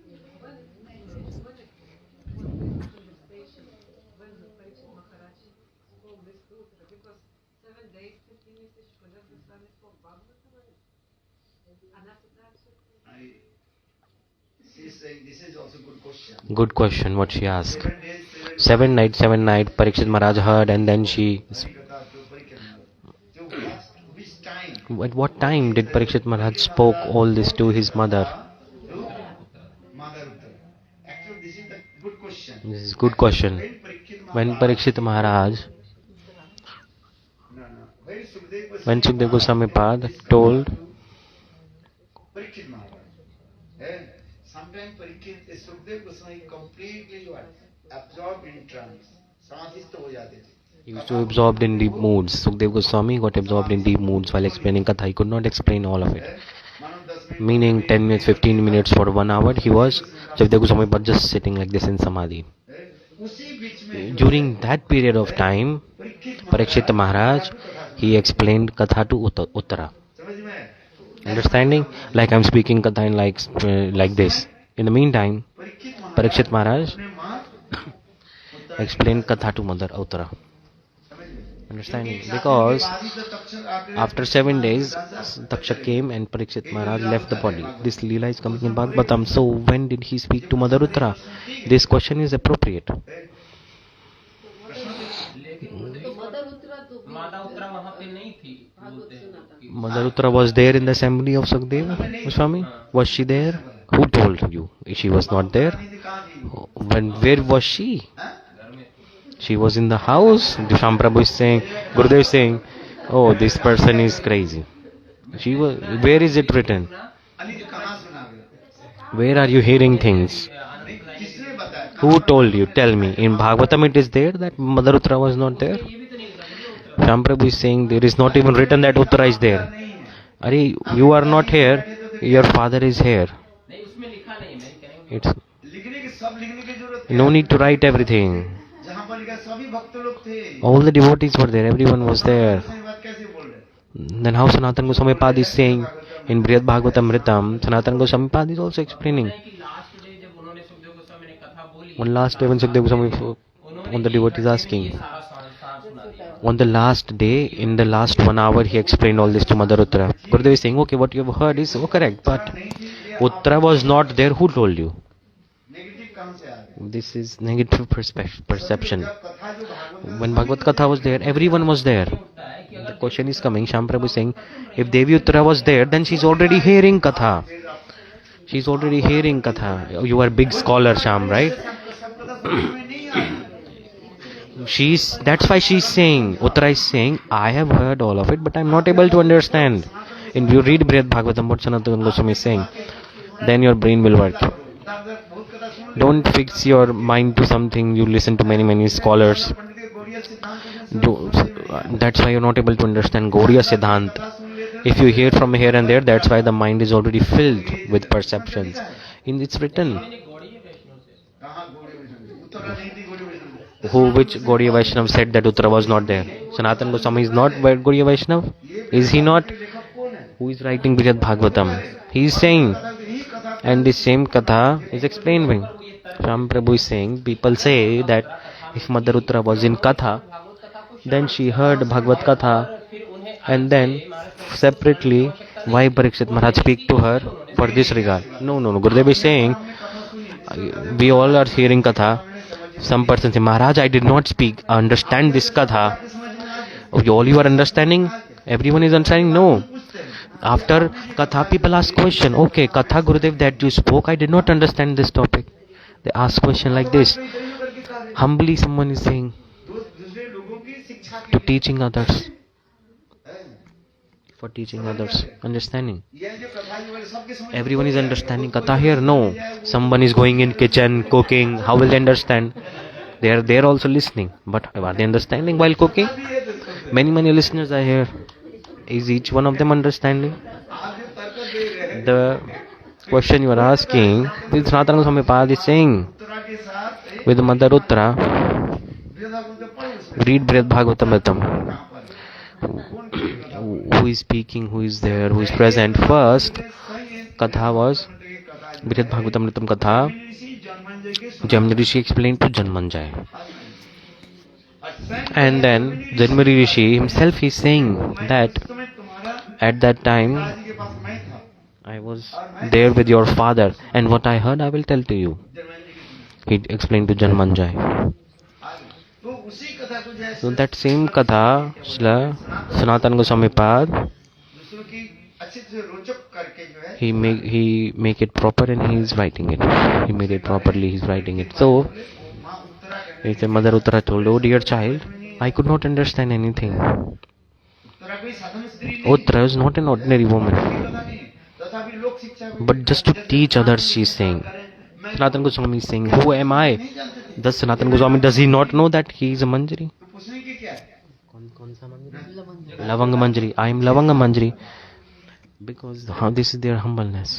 She's saying this is also good question. Good question, what she asked. 7 nights, Parikshit Maharaj heard, and then she... Which time? At what time did Parikshit Maharaj spoke all this to his mother? Mother Uttara. Actually, this is the good question. This is good question. When Parikshit Maharaj, when Sukdev Goswami Pad told, Parikshit Maharaj. Sometimes Parikshit Sukdev Goswami completely absorbed in trance. समाधिस्थ हो जाते थे. he used to be absorbed in deep moods. Sukdev Goswami got absorbed in deep moods while explaining Katha. He could not explain all of it. Meaning 10 minutes, 15 minutes for 1 hour, he was, Sukdev Goswami was just sitting like this in Samadhi. During that period of time, Parikshit Maharaj, he explained Katha to Uttara. समझ में है? Understanding? Like I'm speaking Katha in like this. In the meantime, Parikshit Maharaj अपने माँ explained Katha to Mother Uttara. Understanding? Because after 7 days, Taksha came and Parikshit Maharaj left the body. This Leela is coming in Bhagavatam. So when did he speak to Mother Uttara? This question is appropriate. माता उत्तरा वहाँ पे नहीं थी बोलते हैं। Mother Uttara was there in the assembly of Sukadeva Goswami. Was she there? Who told you? She was not there. Where was she? She was in the house. Dushan Prabhu is saying, Gurudev is saying, oh, this person is crazy. She was. Where is it written? Where are you hearing things? Who told you? Tell me. In Bhagavatam it is there that Mother Uttara was not there. Dushan Prabhu is saying there is not even written that Uttara is there. Are you are not here. Your father is here. It's no need to write everything. All the devotees were there, everyone was there. Then how Sanatana Goswami Pad is saying in Brihad Bhagavatamritam, Sanatana Goswami Pad is also explaining. On last day when Sukadeva Goswami, on the devotees asking, on the last day, in the last 1 hour, he explained all this to Mother Uttara. Gurudev is saying, okay, what you have heard is correct, but Uttara was not there, who told you? This is negative perception. When Bhagavad Katha was there, everyone was there. The question is coming, Shyam Prabhu is saying, if Devi Uttara was there, then she's already hearing Katha. She's already hearing Katha. You are a big scholar, Sham, right? That's why she's saying, Uttara is saying, I have heard all of it, but I'm not able to understand. And you read Brihad Bhagavatam, what Sanatana Goswami is saying, then your brain will work. Don't fix your mind to something. You listen to many scholars. That's why you're not able to understand Gauriya Siddhant. If you hear from here and there, that's why the mind is already filled with perceptions. It's written. Which Gaudiya Vaishnav said that Uttara was not there? Sanatana Goswami is not Gaudiya Vaishnav? Is he not? Who is writing Brihad Bhagavatam? He is saying, and the same Katha is explaining. Ram Prabhu is saying, people say that if Mother Uttara was in Katha, then she heard Bhagavad Katha, and then separately, why Parikshit Maharaj speak to her for this regard? No. Gurudev is saying, we all are hearing Katha. Some person say, Maharaj, I did not speak. I understand this Katha. All you are understanding? Everyone is understanding? No. After Katha, people ask question. Okay, Katha Gurudev that you spoke, I did not understand this topic. They ask question like this. Humbly someone is saying to teaching others. For teaching others. Understanding. Everyone is understanding Katha here? No. Someone is going in kitchen, cooking. How will they understand? They are there also listening. But are they understanding while cooking? Many listeners are here. Is each one of them understanding? The question you are asking, with Sanatana Goswami Pad is saying, with Mother Uttara, read Brihad Bhagavatam. Who is speaking, who is there, who is present? First, Katha was Brihad Bhagavatam Katha. Jamni Rishi explained to Janmanjay. And then Janmari Rishi himself is saying that at that time I was there with your father, and what I heard I will tell to you. He explained to Janmanjay. So that same Katha, Sanatana Goswami Pad, he make it proper and he is writing it. He made it properly, he is writing it. So, if the Mother Uttara told, oh dear child, I could not understand anything. Uttara is not an ordinary woman. But just to teach others, she is saying. Sanatana Goswami is saying, who am I? Does Sanatana Goswami, does he not know that he is a Manjari? Lavanga Manjari. I am Lavanga Manjari. Because this is their humbleness.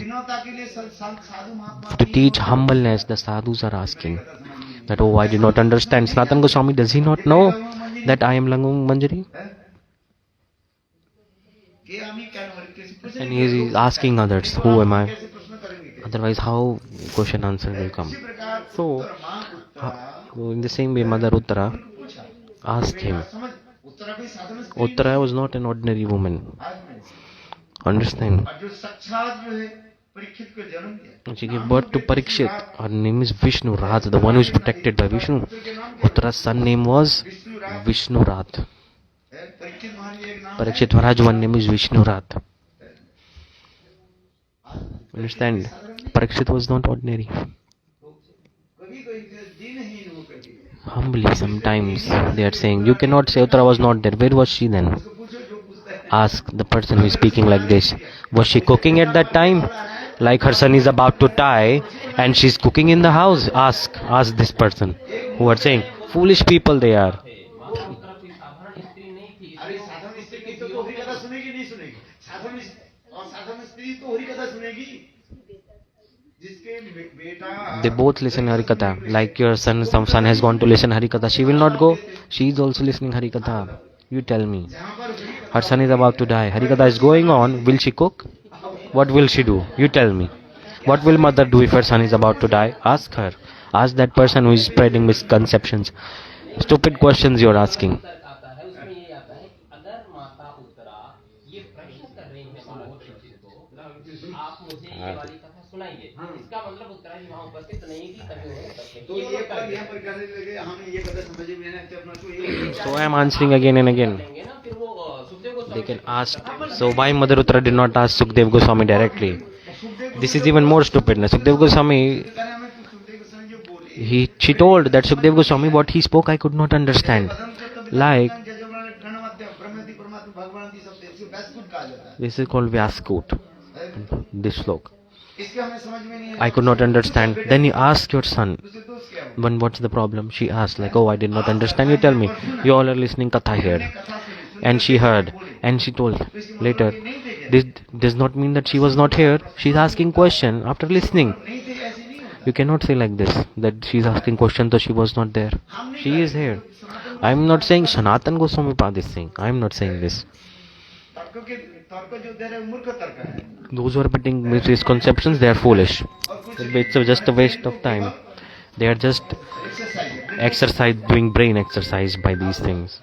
To teach humbleness, the sadhus are asking that, oh, I did not understand. Sanatana Goswami, does he not know that I am Lavanga Manjari? And he is asking others, who am I? Otherwise, how question answer will come? So, in the same way, Mother Uttara asked him. Uttara was not an ordinary woman. Understand? She gave birth to Parikshit. Her name is Vishnu Rath, the one who is protected by Vishnu. Uttara's son name was Vishnu Rath. Parikshit Maharaj, one name is Vishnu Rath. Understand? Parikshit was not ordinary. Humbly sometimes they are saying, you cannot say Uttara was not there. Where was she then? Ask the person who is speaking like this. Was she cooking at that time? Like her son is about to die and she is cooking in the house? Ask this person who are saying, foolish people they are. They both listen Harikatha. Like your son, some son has gone to listen Harikatha. She will not go. She is also listening Harikatha. You tell me. Her son is about to die. Harikatha is going on. Will she cook? What will she do? You tell me. What will mother do if her son is about to die? Ask her. Ask that person who is spreading misconceptions. Stupid questions you are asking. So I am answering again and again. They can ask. So why Mother Uttara did not ask Sukdev Goswami directly? This is even more stupidness. Sukdev Goswami, she told that Sukdev Goswami, what he spoke, I could not understand. Like, this is called Vyaskut, this slok. I could not understand. Then you ask your son, when what's the problem? She asked, like, oh, I did not understand. You tell me. You all are listening Katha here. And she heard. And she told later, this does not mean that she was not here. She's asking question after listening. You cannot say like this, that she's asking question so she was not there. She is here. I'm not saying Sanatan Goswami Pad is saying. I'm not saying this. Those who are putting misconceptions, they are foolish. It's just a waste of time. They are just doing brain exercise by these things.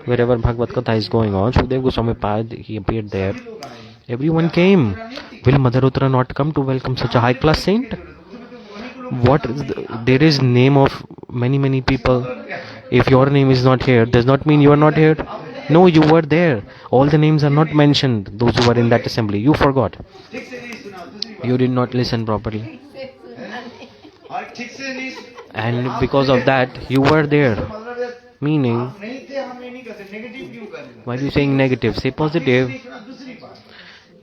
Wherever Bhagavad Katha is going on, Sukdev Goswami Pad, he appeared there. Everyone came. Will Mother Uttara not come to welcome such a high class saint? What is there is name of many people. If your name is not here, does not mean you are not here. No, you were there. All the names are not mentioned. Those who were in that assembly, you forgot. You did not listen properly. And because of that, you were there. Meaning, why are you saying negative? Say positive.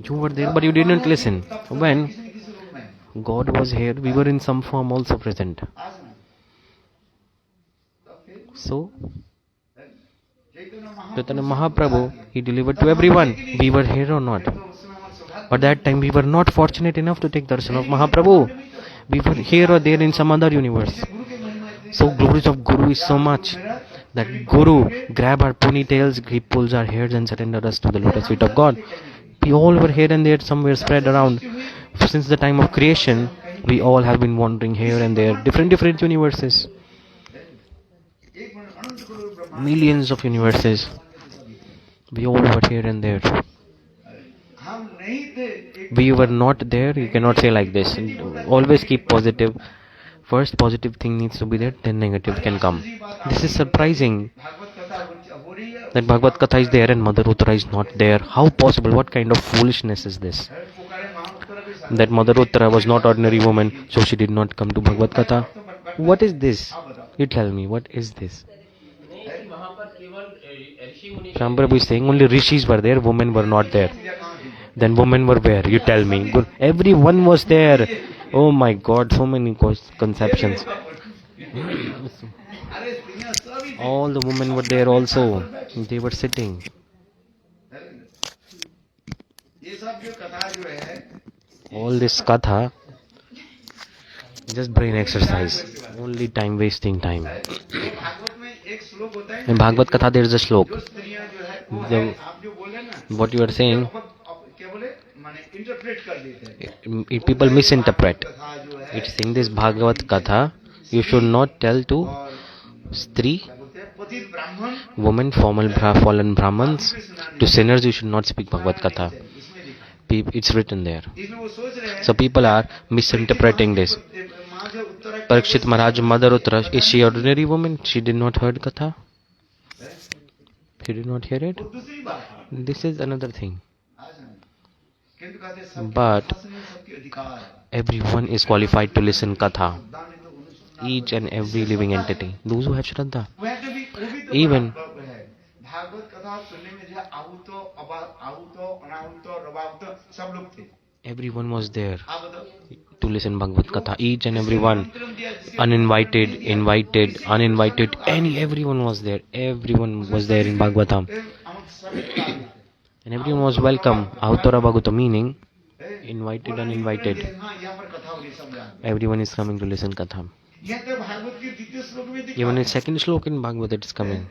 You were there, but you didn't listen. When God was here, we were in some form also present. So, Chaitanya Mahaprabhu, he delivered to everyone. We were here or not. But that time we were not fortunate enough to take darshan of Mahaprabhu. We were here or there in some other universe. So glories of Guru is so much that Guru grab our ponytails, he pulls our hairs and surrender us to the lotus feet of God. We all were here and there somewhere spread around. Since the time of creation, we all have been wandering here and there, different universes. Millions of universes. We all were here and there. We were not there. You cannot say like this. Always keep positive. First positive thing needs to be there, then negative can come. This is surprising that Bhagavad Katha is there and Mother Uttara is not there. How possible? What kind of foolishness is this? That Mother Uttara was not ordinary woman, so she did not come to Bhagavad Katha. What is this? You tell me, what is this? Prabhu is saying only rishis were there, women were not there. Then women were where? You tell me. Everyone was there. Oh my God, so many conceptions. All the women were there also. They were sitting. All this katha, just brain exercise. Only time wasting time. In Bhagavad Katha there is a slok. What you are saying, people misinterpret. It's saying this Bhagavad Katha, you should not tell to Stri, women, fallen Brahmans. To sinners you should not speak Bhagavad Katha. It's written there. So people are misinterpreting this. Parikshit Maharaj, Mother Uttara, is she ordinary woman? She did not heard Katha? She did not hear it? This is another thing. But everyone is qualified to listen Katha. Each and every living entity. Those who have Shraddha. Even everyone was there to listen Bhagavad Katha. Each and everyone. Uninvited, invited, uninvited. Everyone was there. Everyone was there in Bhagavatam. And everyone was welcome. Ahutora Bhagavata meaning invited, uninvited. Everyone is coming to listen Katha. Even in second slok in Bhagavad it is coming.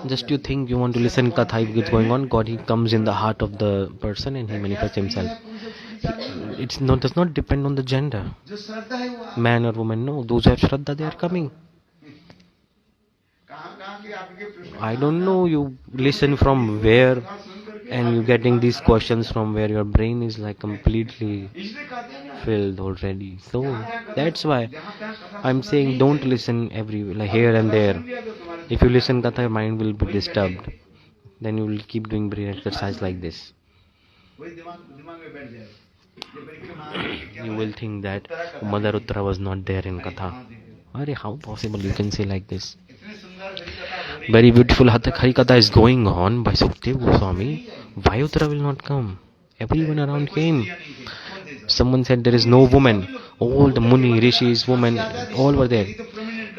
Just you think you want to listen Katha, if it's going on, God he comes in the heart of the person and he manifests himself. Does not depend on the gender. Man or woman, no. Those who have Shraddha, they are coming. I don't know you listen from where and you getting these questions from where your brain is like completely filled already. So that's why I'm saying don't listen like here and there. If you listen Katha, your mind will be disturbed. Then you will keep doing brain exercise like this. वही दिमाग दिमाग में बैठ जाएगा। ये परिक्रमा क्या You बोले? will think that उत्तरा कथा Mother नहीं Uttara was not there in है। Katha. हाँ, देखो। Arey, how possible you can say like this? इतनी सुंदर हरि कथा हो रही Very है। beautiful Harikatha is going on by Sukhdev Goswami. Why Uttara will not come? Everyone around came. Someone said there is no woman. All the Muni, Rishis, women, all were there.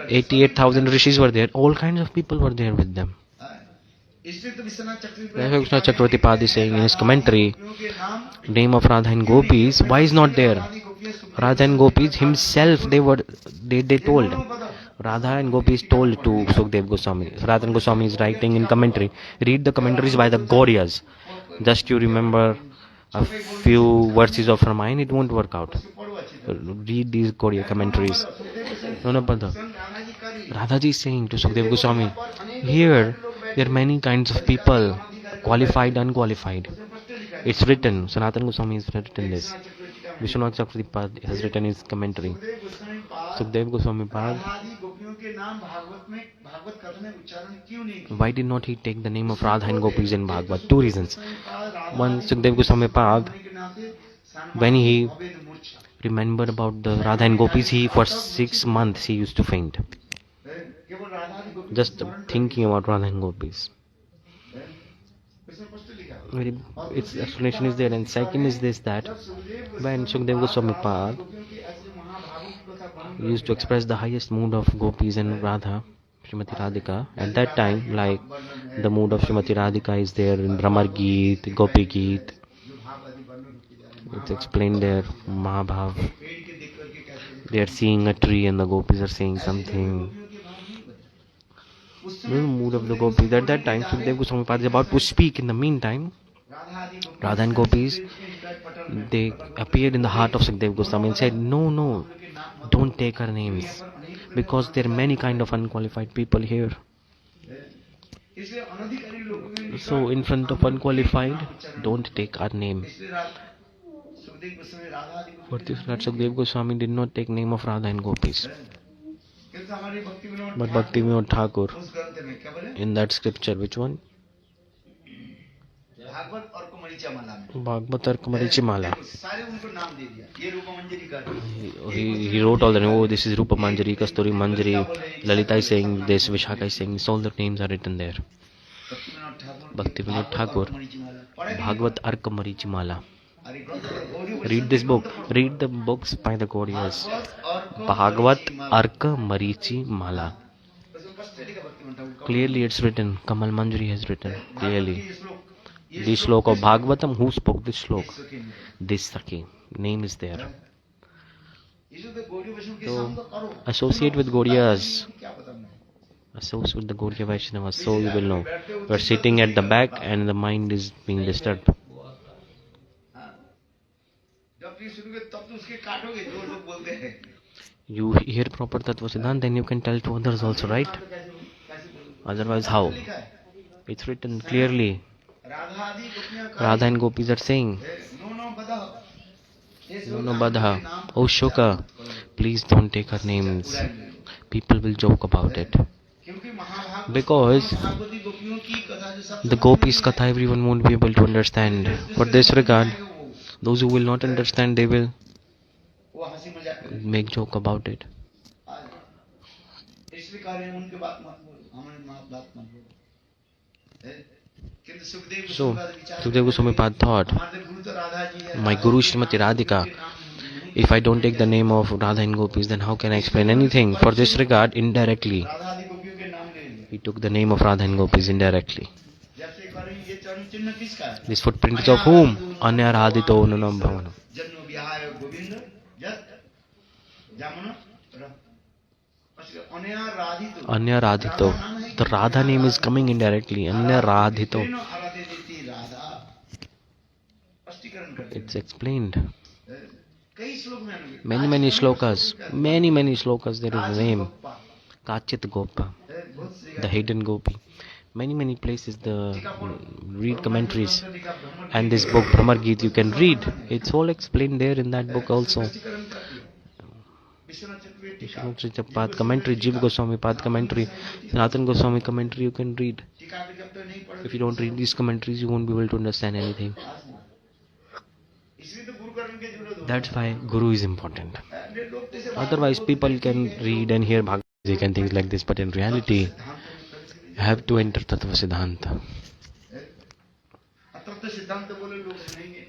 88,000 Rishis were there. All kinds of people were there with them. इसलिए तो Vishwanath Vishwanath Chakravarti is saying in his commentary, name of Radha and Gopis, why is not there? Radha and Gopis himself, they told. Radha and Gopis told to Sukhdev Goswami. Radha and Goswami is writing in commentary. Read the commentaries by the Gauryas. Just you remember a few verses of Ramayana, it won't work out. Read these Gauriya commentaries. No, brother. Radhaji is saying to Sukhdev Goswami, here there are many kinds of people, qualified, unqualified. It's written. Sanatana Goswami has written this. Vishwanath Chakravarti has written his commentary. Sukhdev Goswami Pad. Why did not he take the name of Radha and Gopis in Bhagavad? Two reasons. One, Sukhdev Goswami Pad, when he remembered about the Radha and Gopis, he for 6 months he used to faint. Just thinking about Radha and Gopis. Its explanation is there. And second is this, that when Sukhdev Goswami Pad used to express the highest mood of Gopis and Radha, Srimati Radhika, at that time, like the mood of Srimati Radhika is there in Bhramar Geet, Gopi Geet. It's explained there, Mahabhav. They are seeing a tree and the Gopis are saying something. The mood of the Gopis. At that time, Sukhdev Goswami Pad is about to speak. In the meantime, Radha and Gopis, they appeared in the heart of Sukhdev Goswami and said, no, don't take her names, because there are many kind of unqualified people here. So in front of unqualified, don't take our name. For this, Sukhdev Goswami did not take name of Radha and Gopis. But Bhakti Vinod Thakur, in that scripture, which one? Bhagavad Arka Marichi Mala. He wrote all the names. Oh, this is Rupa Manjari, Kasturi Manjari, Lalita is saying this, Vishaka is saying this. All the names are written there. Bhakti Vinod Thakur, Bhagavad Arka Marichi Mala. Read this book. Read the books by the Gauriyas. Bhagavad Arka Marichi Mala. Clearly it's written. Kamal Manjari has written clearly. This slok of Bhagavatam, who spoke this slok? This Saki. Name is there. So associate with Gauriyas. Associate with the Gauriya Vaishnavas, so you will know. You are sitting at the back and the mind is being disturbed. You hear proper Tattva Siddhanta, then you can tell to others also, right? Otherwise, how? It's written clearly. Radha and Gopis are saying, no, Badha, oh Shoka, please don't take her names. People will joke about it. Because the Gopis Katha everyone won't be able to understand. For this regard, those who will not understand, they will make joke about it. So, Sukhdev Goswami Pad thought, my Guru Srimati Radhika, if I don't take the name of Radha and Gopis, then how can I explain anything? For this regard, indirectly, he took the name of Radha and Gopis indirectly. This footprint is of whom? Anyaradhito Nunam Bhavanam. Anyaradhito. The Radha name is coming indirectly. Anyaradhito. It's explained. Many shlokas. Many shlokas there is a name. Kachit Gopa. The hidden Gopi. Many places the read commentaries. And this book Bhramar Geet you can read. It's all explained there in that book also. Vishwanath Pad commentary, Jiva Goswami Pad commentary, Sanatana Goswami commentary you can read. If you don't read these commentaries, you won't be able to understand anything. That's why Guru is important. Otherwise, people can read and hear Bhagavad Gita and things like this, but in reality, you have to enter Tattva Siddhanta.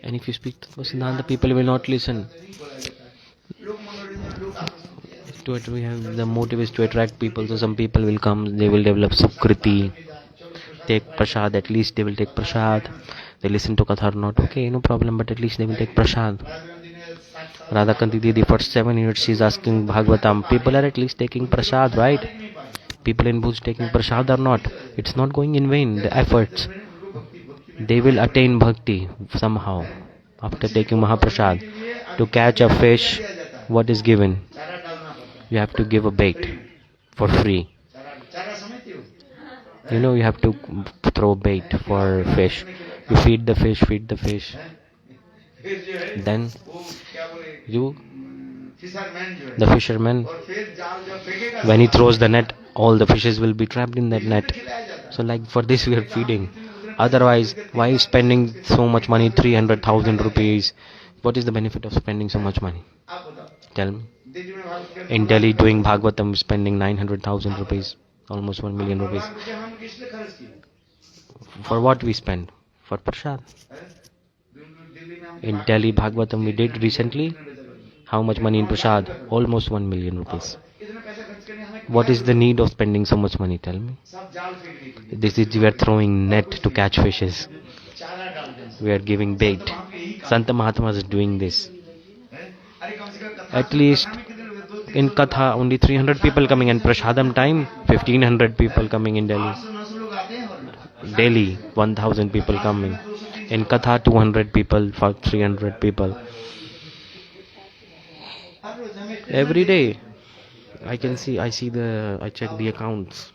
And if you speak Tattva Siddhanta, people will not listen. We have the motive is to attract people, so some people will come, they will develop Sukriti, take prasad, at least they will take prasad. They listen to Katha or not, okay, no problem, but at least they will take prasad. Radhakanti Didi for 7 years she is asking Bhagavatam. People are at least taking prasad, right? People in Bhuj taking prasad or not. It's not going in vain, the efforts. They will attain bhakti somehow after taking Mahaprasad. To catch a fish, what is given? You have to give a bait for free. You know, you have to throw bait for fish. You feed the fish. Then the fisherman, when he throws the net, all the fishes will be trapped in that net. So like for this we are feeding. Otherwise, why spending so much money, 300,000 rupees? What is the benefit of spending so much money? Tell me. In Delhi doing Bhagavatam, spending 900,000 rupees, almost 1 million rupees. For what we spend? For prasad. In Delhi Bhagavatam we did recently. How much money in prasad? Almost 1 million rupees. What is the need of spending so much money? Tell me. This is, we are throwing net to catch fishes. We are giving bait. Santa Mahatmas is doing this. At least in Katha only 300 people coming, and Prasadam time 1500 people coming in Delhi. Delhi 1000 people coming. In Katha 200 people, 300 people. Every day I check the accounts,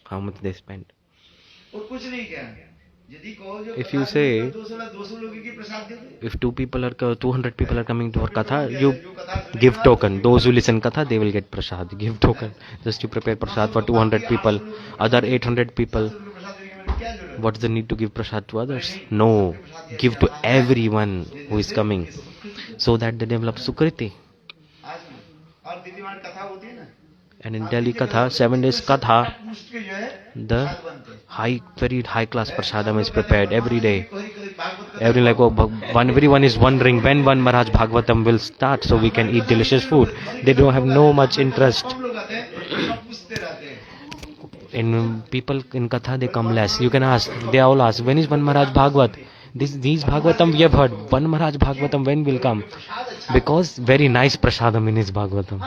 how much they spend. If you say, if 200 people are coming to our Katha, you give token. Those who listen Katha, they will get prasad. Give token. Just to prepare prasad for 200 people. Other 800 people, what's the need to give prasad to others? No. Give to everyone who is coming, so that they develop Sukriti. And in Delhi Katha, 7 days Katha, the very high class prasadam is prepared every day. Everyone is wondering when one Maharaj Bhagavatam will start so we can eat delicious food. They don't have no much interest. In people in Katha, they come less. You can ask, they all ask, when is one Maharaj Bhagavat? These Bhagavatam we have heard. One Maharaj Bhagavatam when will come? Because very nice prasadam in his Bhagavatam.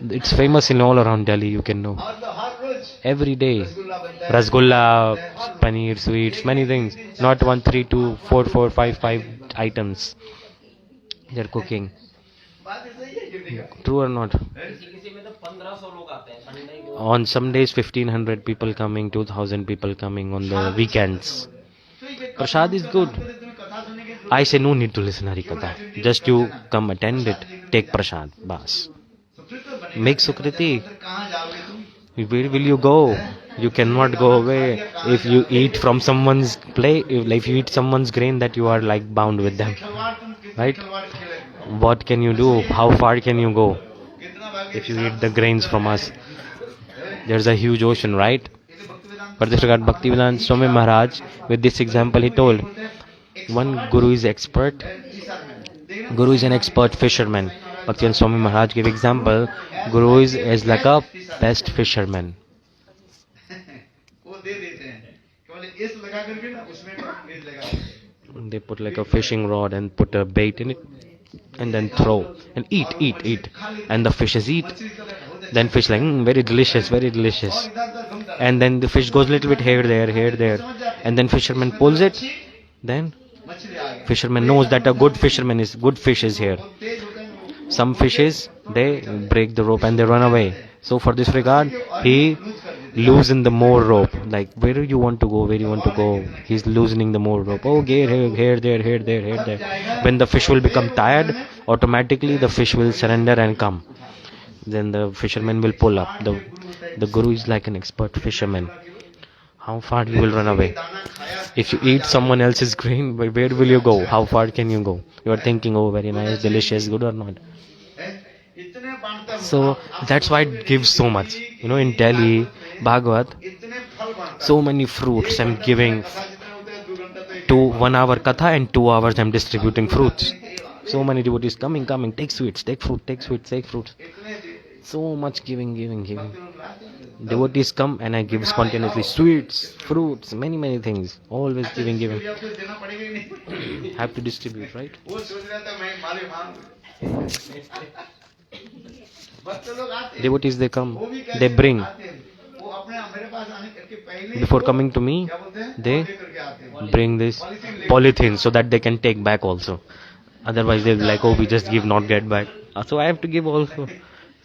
It's famous in all around Delhi, you can know. Every day. Rasgulla, paneer, sweets, many things. Not 1, 3, 2, 4, 4, 5, 5 items. They're cooking. True or not? On some days 1500 people coming, 2000 people coming on the weekends. Prasad is good. I say no need to listen Harikatha. Just you come attend it, take prasad, bas. Make Sukriti. Where will you go? You cannot go away. If you eat from someone's plate, if you eat someone's grain, that you are like bound with them. Right? What can you do? How far can you go? If you eat the grains from us, there's a huge ocean, right? But this regard Bhaktivedanta Swami Maharaj, with this example he told, one Guru is expert. Guru is an expert fisherman. Bhaktivedanta Swami Maharaj gave example, Guru is like a best fisherman. They put like a fishing rod and put a bait in it and then throw and eat. And the fishes eat. Then fish like, very delicious. And then the fish goes a little bit here, there. And then fisherman pulls it. Then fisherman knows that a good fish is here. Some fishes, they break the rope and they run away. So for this regard, he loosen the more rope. Like, where do you want to go? He's loosening the more rope. Oh, here, there. When the fish will become tired, automatically the fish will surrender and come. Then the fisherman will pull up. The Guru is like an expert fisherman. How far he will run away? If you eat someone else's grain, where will you go? How far can you go? You are thinking, oh, very nice, delicious, good or not. इतने बांटता हूँ So that's why it gives so much. You know, in Delhi, Bhagavad, इतने फल बांटता so many fruits I'm giving. कथा जितने होते हैं 2 घंटा तो एक 1 hour katha and 2 hours I'm distributing fruits. So many devotees coming, take sweets, take fruit, take sweets, take fruits. इतने So much giving. लोग लाते हैं Devotees come and I give spontaneously sweets, fruits, many things. Always giving. इसलिए आपको देना पड़ेगा ही नहीं Have to distribute, right? वो सोच रहा था मैं माले मांग बच्चे लोग आते हैं Devotees, they come, वो भी कैसे they bring. आते हैं वो अपने मेरे पास आने के पहले Before coming to me, क्या बोलते हैं they लेकर के आते हैं bring this polythene so that they can take back also. Otherwise they'll be like, oh, we just give, not get back. So I have to give also.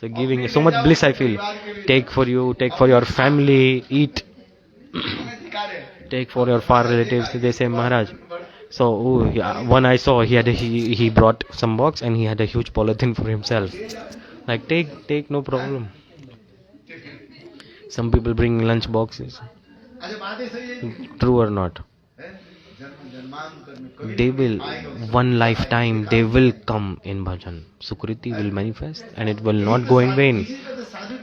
So giving so much bliss I feel. Take for you, take for your family, eat. हमें दिखा रहे हैं Take for your far relatives. They say, Maharaj. So one I saw, he brought some box and he had a huge polythene for himself. Like take no problem. Some people bring lunch boxes. अच्छा बातें सही है True or not? जन्म जन्मांतर में कभी They will, one lifetime, they will come in bhajan. Sukriti will manifest and it will not go in vain.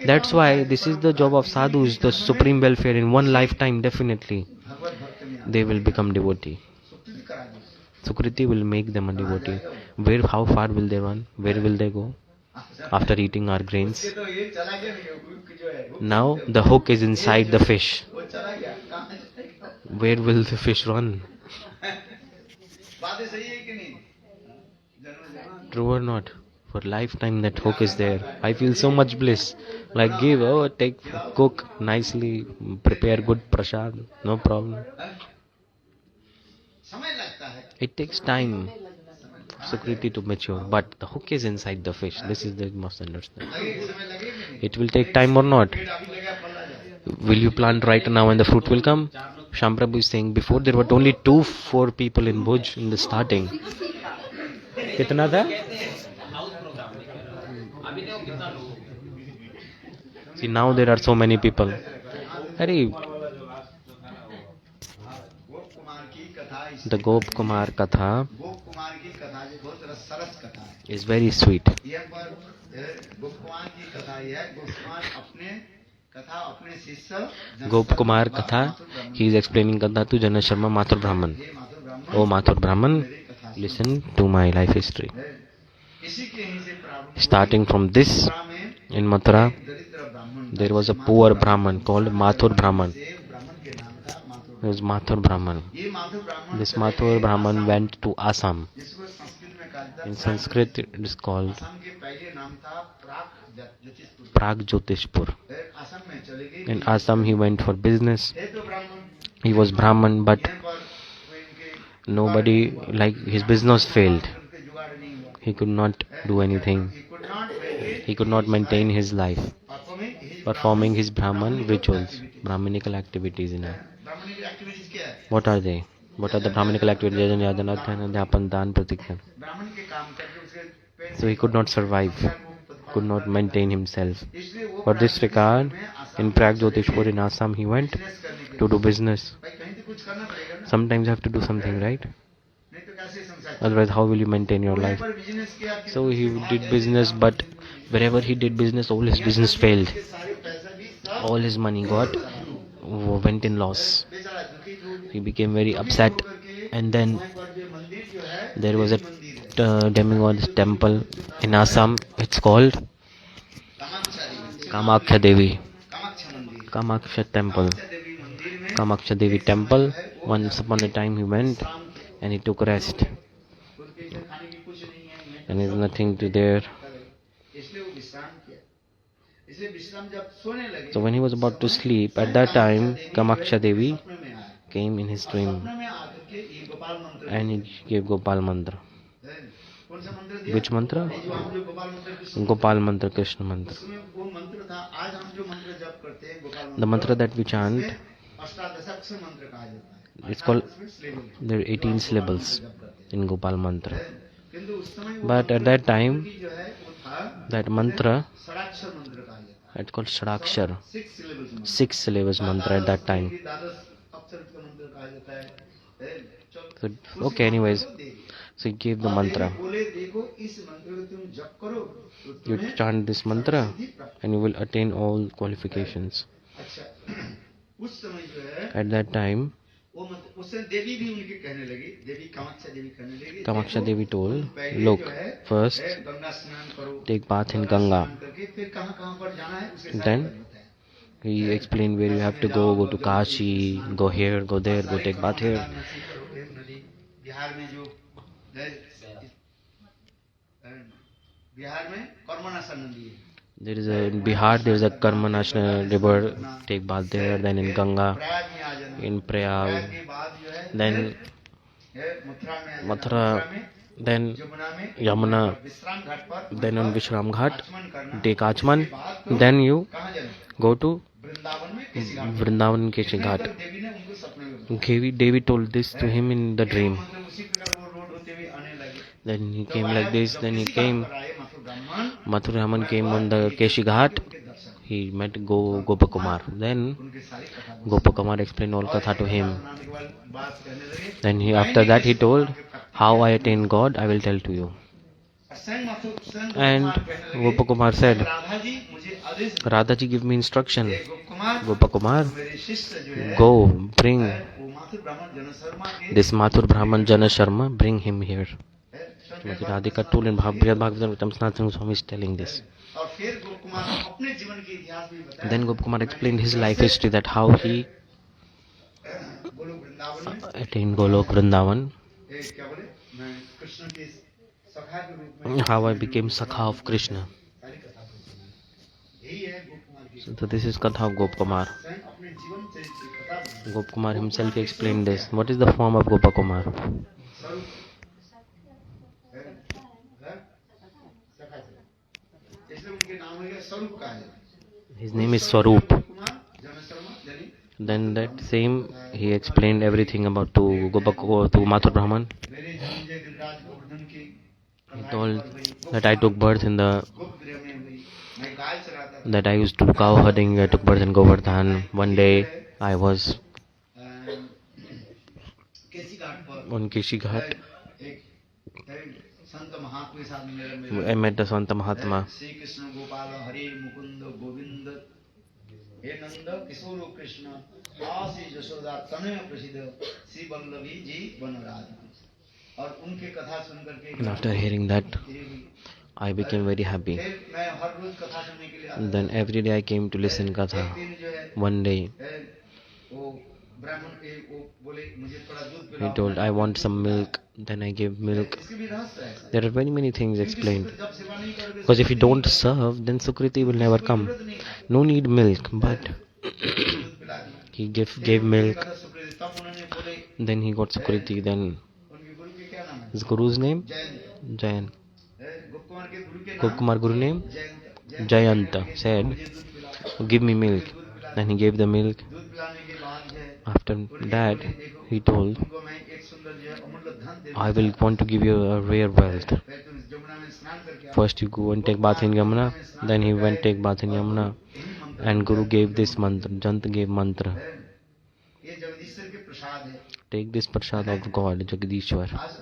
That's why this is the job of sadhus, the supreme welfare. In one lifetime, definitely, भगवत भक्त में they will become devotee. सुकृति करा दो Sukriti will make them a devotee. How far will they run? Where will they go? After eating our grains. तो ये चला गया नहीं hook जो है Now the hook is inside the fish. वो चला गया कहाँ जाएगा Where will the fish run? बातें सही है कि नहीं जन्म जन्मांतर True or not? For lifetime that hook is there. I feel so much bliss. Like give, take, cook nicely, prepare good prasad, no problem. समय लगता है It takes time, Sukriti, to mature, but the hook is inside the fish. This is the must understand. लगेगा समय लगेगा नहीं It will take time or not. पेड़ अभी लगा फल आ जाए Will you plant right now and the fruit will come? Sham Prabhu is saying before there were only 4 people in Bhuj in the starting. कितना था? हाउस प्रोग्राम अभी देखो कितना लोग हो गए See, now there are so many people. Arey, गोप कुमार की कथा the Gop Kumar Katha गोप कुमार की कथा जो बहुत सरस कथा है is very sweet. यह पर गोप कुमार की कथा यह है गोप कुमार अपने कथा अपने शिष्य Gop Kumar Katha, he is explaining Katha to Jana Sharma Mathur Brahman. हे माधुर ब्राह्मण Oh Mathur Brahman, मेरी कथा listen to my life history. इसी के यहीं से प्रारंभ Starting from this, हुआ में in Mathura, दरिद्र ब्राह्मण there was a poor Brahman called Mathur Brahman. से ब्राह्मण के नाम था माधुर It was Mathur Brahman. ये माधुर ब्राह्मण This Mathur Brahman went to Assam. जिसको संस्कृत में कहा जाता In है Sanskrit, it is called Assam के पहले नाम था प्राग ज्योतिषपुर Prag Jyotishpur. फिर असम में चले गए In Assam, he went for business. थे तो ब्राह्मण He was Brahman, but यहाँ पर कोई इनके nobody, like his business failed. उनके जुगाड़ नहीं हुआ He could not do anything. He could not maintain his life, performing his Brahman rituals, Brahminical activities in it. ब्राह्मणी की एक्टिविटीज क्या है What are they? What are the Brahminical activities? Yajana, Yadana, Adhyana, Adhyapan, Dan, Pratikyan. ब्राह्मण के काम करके उसके पेट So he could not survive, could not maintain himself. इसलिए वो For this regard, in Prag Jyotishpur in Assam, he went business करने के to do business. भाई कहीं तो कुछ करना पड़ेगा ना Sometimes you have to do something, right? नहीं तो कैसे संसार Otherwise, how will you maintain your वहीं life? पर बिजनेस किया कि So he did business, but wherever he did business, all his business failed. उसके सारे पैसा भी सब All his money went in loss. बेचारा दुखी हो He became very upset, and then वहीं पर जो मंदिर जो है there was a मंदिर है demigod's temple in Assam. It's called Kamaksha Kamakhya Devi Devi, Kamaksha मंदिर Kamakhya temple. देवी मंदिर में Kamakhya Devi temple. Once upon a time he went and he took rest, उसके इधर खाने की कुछ नहीं है and there's nothing to there. इसलिए वो विश्राम किया इसलिए विश्राम जब सोने लगे So when he was about to sleep, at that time Kamakhya Devi सपने में आए came in his dream सपने में आकर के ये गोपाल मंत्र and he gave Gopal mantra. है। कौन सा मंत्र दिया Which mantra? ये जो हम लोग गोपाल मंत्र Krishna Gopal mantra, Krishna mantra. उसमें वो मंत्र था आज हम जो मंत्र जप करते हैं Gopal The mantra that we chant, अष्टादशाक्षर मंत्र कहा जाता है it's called, उसमें syllable there are 18 syllables जप करते हैं in Gopal mantra. किंतु उस समय वो But at that time, की जो है वो था that mantra, षडाक्षर मंत्र कहा जाता it's called Shadakshar, है 6 syllables मंत्र 6 syllables mantra at that time. द्वादश अक्षर का मंत्र कहा जाता है So, okay, anyways. So he gave the mantra. बोले देखो इस मंत्र को तुम जप करो तो You तुम्हें chant this mantra सिद्धि प्राप्त। and you will attain all qualifications. अच्छा उस समय जो है At that time, वो उससे देवी भी उनके कहने लगी, देवी कामाक्षा देवी कहने लगी, Kamaksha देखो, Devi told, तुम पहले look, जो है, first गंगा स्नान करो, take bath in Ganga Ganga. स्नान करके फिर कहाँ पर जाना है उसके साथ Then बताया। he explained where you have to go to Kashi, go here, go there, go take bath here. Bihar में जो बिहार में कर्मनाशा नदी है। There is a, in Bihar, there is a Karma National river, take bath there, then in Ganga, Prayag में आ जाना, in Prayag Prayag, के बाद जो है then मथुरा में आ जाना, Mathura, में then यमुना में Yamuna, विश्राम घाट पर then on Vishram Ghat, आचमन करना, take Achman, उसके बाद तो then you कहाँ जाना, go to वृंदावन में किसी घाट पर। Vrindavan Keshi इतने Ghat. तक देवी ने उनको सपने में बताया। Devi told this to him in the dream. मतलब उसी प्रकार वो रोड होते हुए आने लगे। Then he जब came आया, like this, जब then he किसी घाट came. पर आए, माथुर ब्राह्मण, Mathura Raman came on एक the बार Keshi Ghat. उनके दर्शन, He met Gopakumar. Then उनके सारी कथा Gopakumar explained all और katha to ऐसे him. सुनाने के बाद बात कहने लगे, Then after that he told, how I attain God, I will tell to you. स्वयं स्वयं And गोपाल कहने लगे, Gopakumar said, राधा जी मुझे आदेश दो, Radha ji give me instruction. हे गोपकुमार, Gopakumar, मेरे शिष्य जो है, go bring वो माथुर ब्राह्मण जनशर्मा के this Mathur Brahman Jana Sharma, bring him here. स्वयं Radhika told in Bhagavatam Sanatana Swami is telling this. और फिर गोपकुमार अपने जीवन के इतिहास भी बताया। Then Gopakumar explained his life history, that how he Golok Vrindavan में attained Golok Vrindavan, क्या बोले, मैं कृष्ण के सखा के रूप में how I became Sakha of Krishna. सारी कथा बोली। यही है गोपकुमार की So this is Katha of Gopakumar. स्वयं अपने जीवन चरित्र की कथा बोली। Gopakumar himself explained this. What is the form of Gopakumar? स्वरूप है, घर सखा से, इसलिए उनके नाम हो गया स्वरूप का है। His name is Swarup. Gopkumar जनशर्मा यानी Then that same, he explained everything about to Mathur Brahman. मेरे जन्म जय गिरिराज गोवर्धन की He told that I took birth in the, गुप्त गृह में हुई, मैं गाय चराता था, that I used to do cow herding, I took birth in Govardhan. One day I was केसी घाट पर on Keshi Ghat. एक संत महात्मा के साथ मेरा I met the Santa Mahatma. Shri Krishna Gopal हरे मुकुंद गोविंद हे नंद किशोर कृष्ण आशी यशोदा तनय प्रसिद्ध श्री वल्लभी जी बनराज, और उनके कथा सुनकर के And after hearing that, I became very happy. फिर मैं हर रोज कथा सुनने के लिए आता Then every day I came to listen था। Katha. एक दिन जो है One day वो ब्राह्मण के वो बोले मुझे थोड़ा दूध he पिलाओ। told, I want some milk. Then I gave milk. इसके भी रहस्य है, There are very many things explained. जब सेवा नहीं करोगे Because if you don't serve, then Sukriti will never come. No need milk, but दूध पिला दिया। he gave milk. कथा सुप्रीत, तब उन्होंने बोले Then he got Sukriti. Then उनके गुरु के क्या नाम है, his guru's name? Jayant. Jayan. Gopkumar के गुरु के नाम Gopakumar Guru name? Jayant. Jayanta said, मुझे दूध पिलाओ। give me milk. Then he gave the milk. दूध पिलाने के बाद जो है After that, he told, उनको मैं एक सुंदर जो है अमूल्य धन दे I will want to give you a rare wealth. फिर तुम यमुना में स्नान करके आओ। First you go and take bath in Yamuna. Then he went take bath in Yamuna. And Guru gave this mantra. Jant gave mantra. ये जगदीश्वर के प्रसाद है। Take this prasad of God, Jagadishwar. आज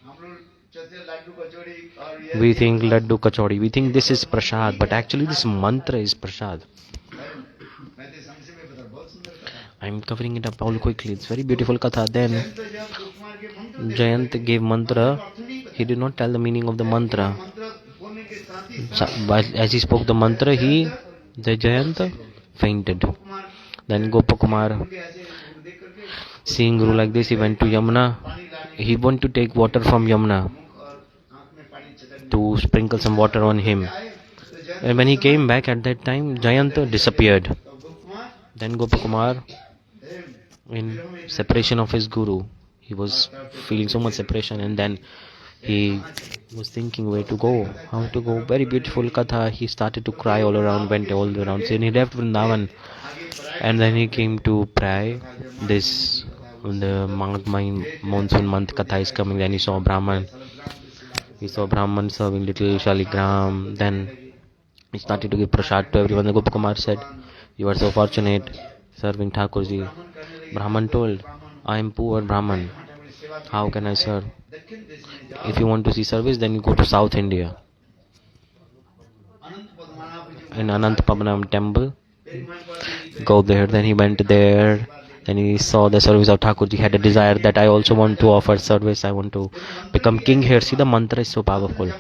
हम लोग चलते हैं लड्डू कचौड़ी और ये We think laddu kachori. We think this is prasad, but actually this mantra is prasad. मैं तो संक्षेप में बता, बहुत सुंदर कथा है। I am covering it up all quickly. It's very beautiful katha. Then तो जब गोपकुमार के मंत्र Jayant gave mantra. अर्थ नहीं पता, He did not tell the meaning of the mantra. मंत्र बोलने के साथ ही But as he spoke the mantra, the Jayant fainted. Gopkumar Then Gopakumar, उनके ऐसे मुख देख करके seeing Guru like this, he went to Yamuna. पानी लाने He wanted to take water from Yamuna मुख और आंख में पानी छिड़कने to sprinkle some water on him. आए, तो Jayant And when he came back at that time, Jayant disappeared. तो Gopkumar Then Gopakumar, in separation of his Guru, he was feeling so much separation, and then he was thinking where to go, how to go. Very beautiful katha. He started to cry all around, went all around. So he left Vrindavan, and then he came to pray. This the monsoon month katha is coming. Then he saw Brahman. He saw Brahman serving little shaligram. Then he started to give prasad to everyone. The Gopakumar said, "You are so fortunate serving Thakurji." Brahman told, "I am poor Brahman. How can I serve? If you want to see service, then you go to South India. In Anant Padmanabh temple, go there. Then he went there. Then he saw the service of Thakurji, had a desire that I also want to offer service. I want to become king here. See, the mantra is so powerful.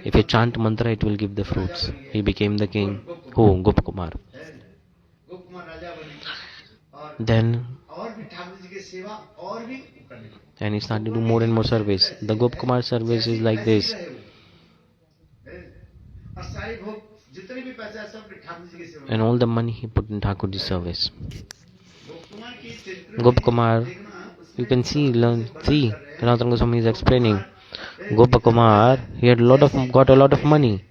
If you chant mantra, it will give the fruits. He became the king. Who? Gopkumar. Then and he started to do more and more service. The Gopkumar service is like this. And all the money he put in Thakurji's service. Gopkumar, you can see, learn, see, Sanatana Goswami is explaining. Gopakumar, he had got a lot of money.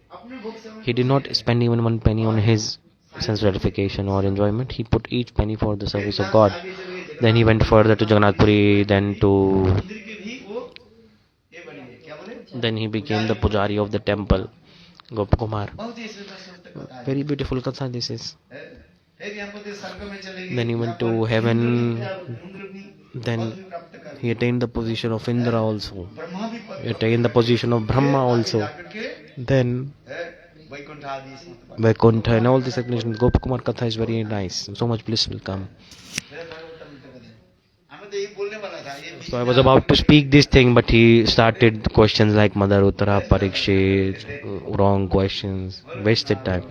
He did not spend even one penny on his sense gratification or enjoyment. He put each penny for the service of God. Then he went further to Jagannath Puri, then he became the Pujari of the temple. Gopakumar. Very beautiful katha this is. Then he went to heaven. Then he attained the position of Indra also. He attained the position of Brahma also. Then Vaikuntha and all this explanation. Gopakumar Katha is very nice. So much bliss will come. So I was about to speak this thing, but he started questions like Mother Uttara, Parikshit, wrong questions, wasted time.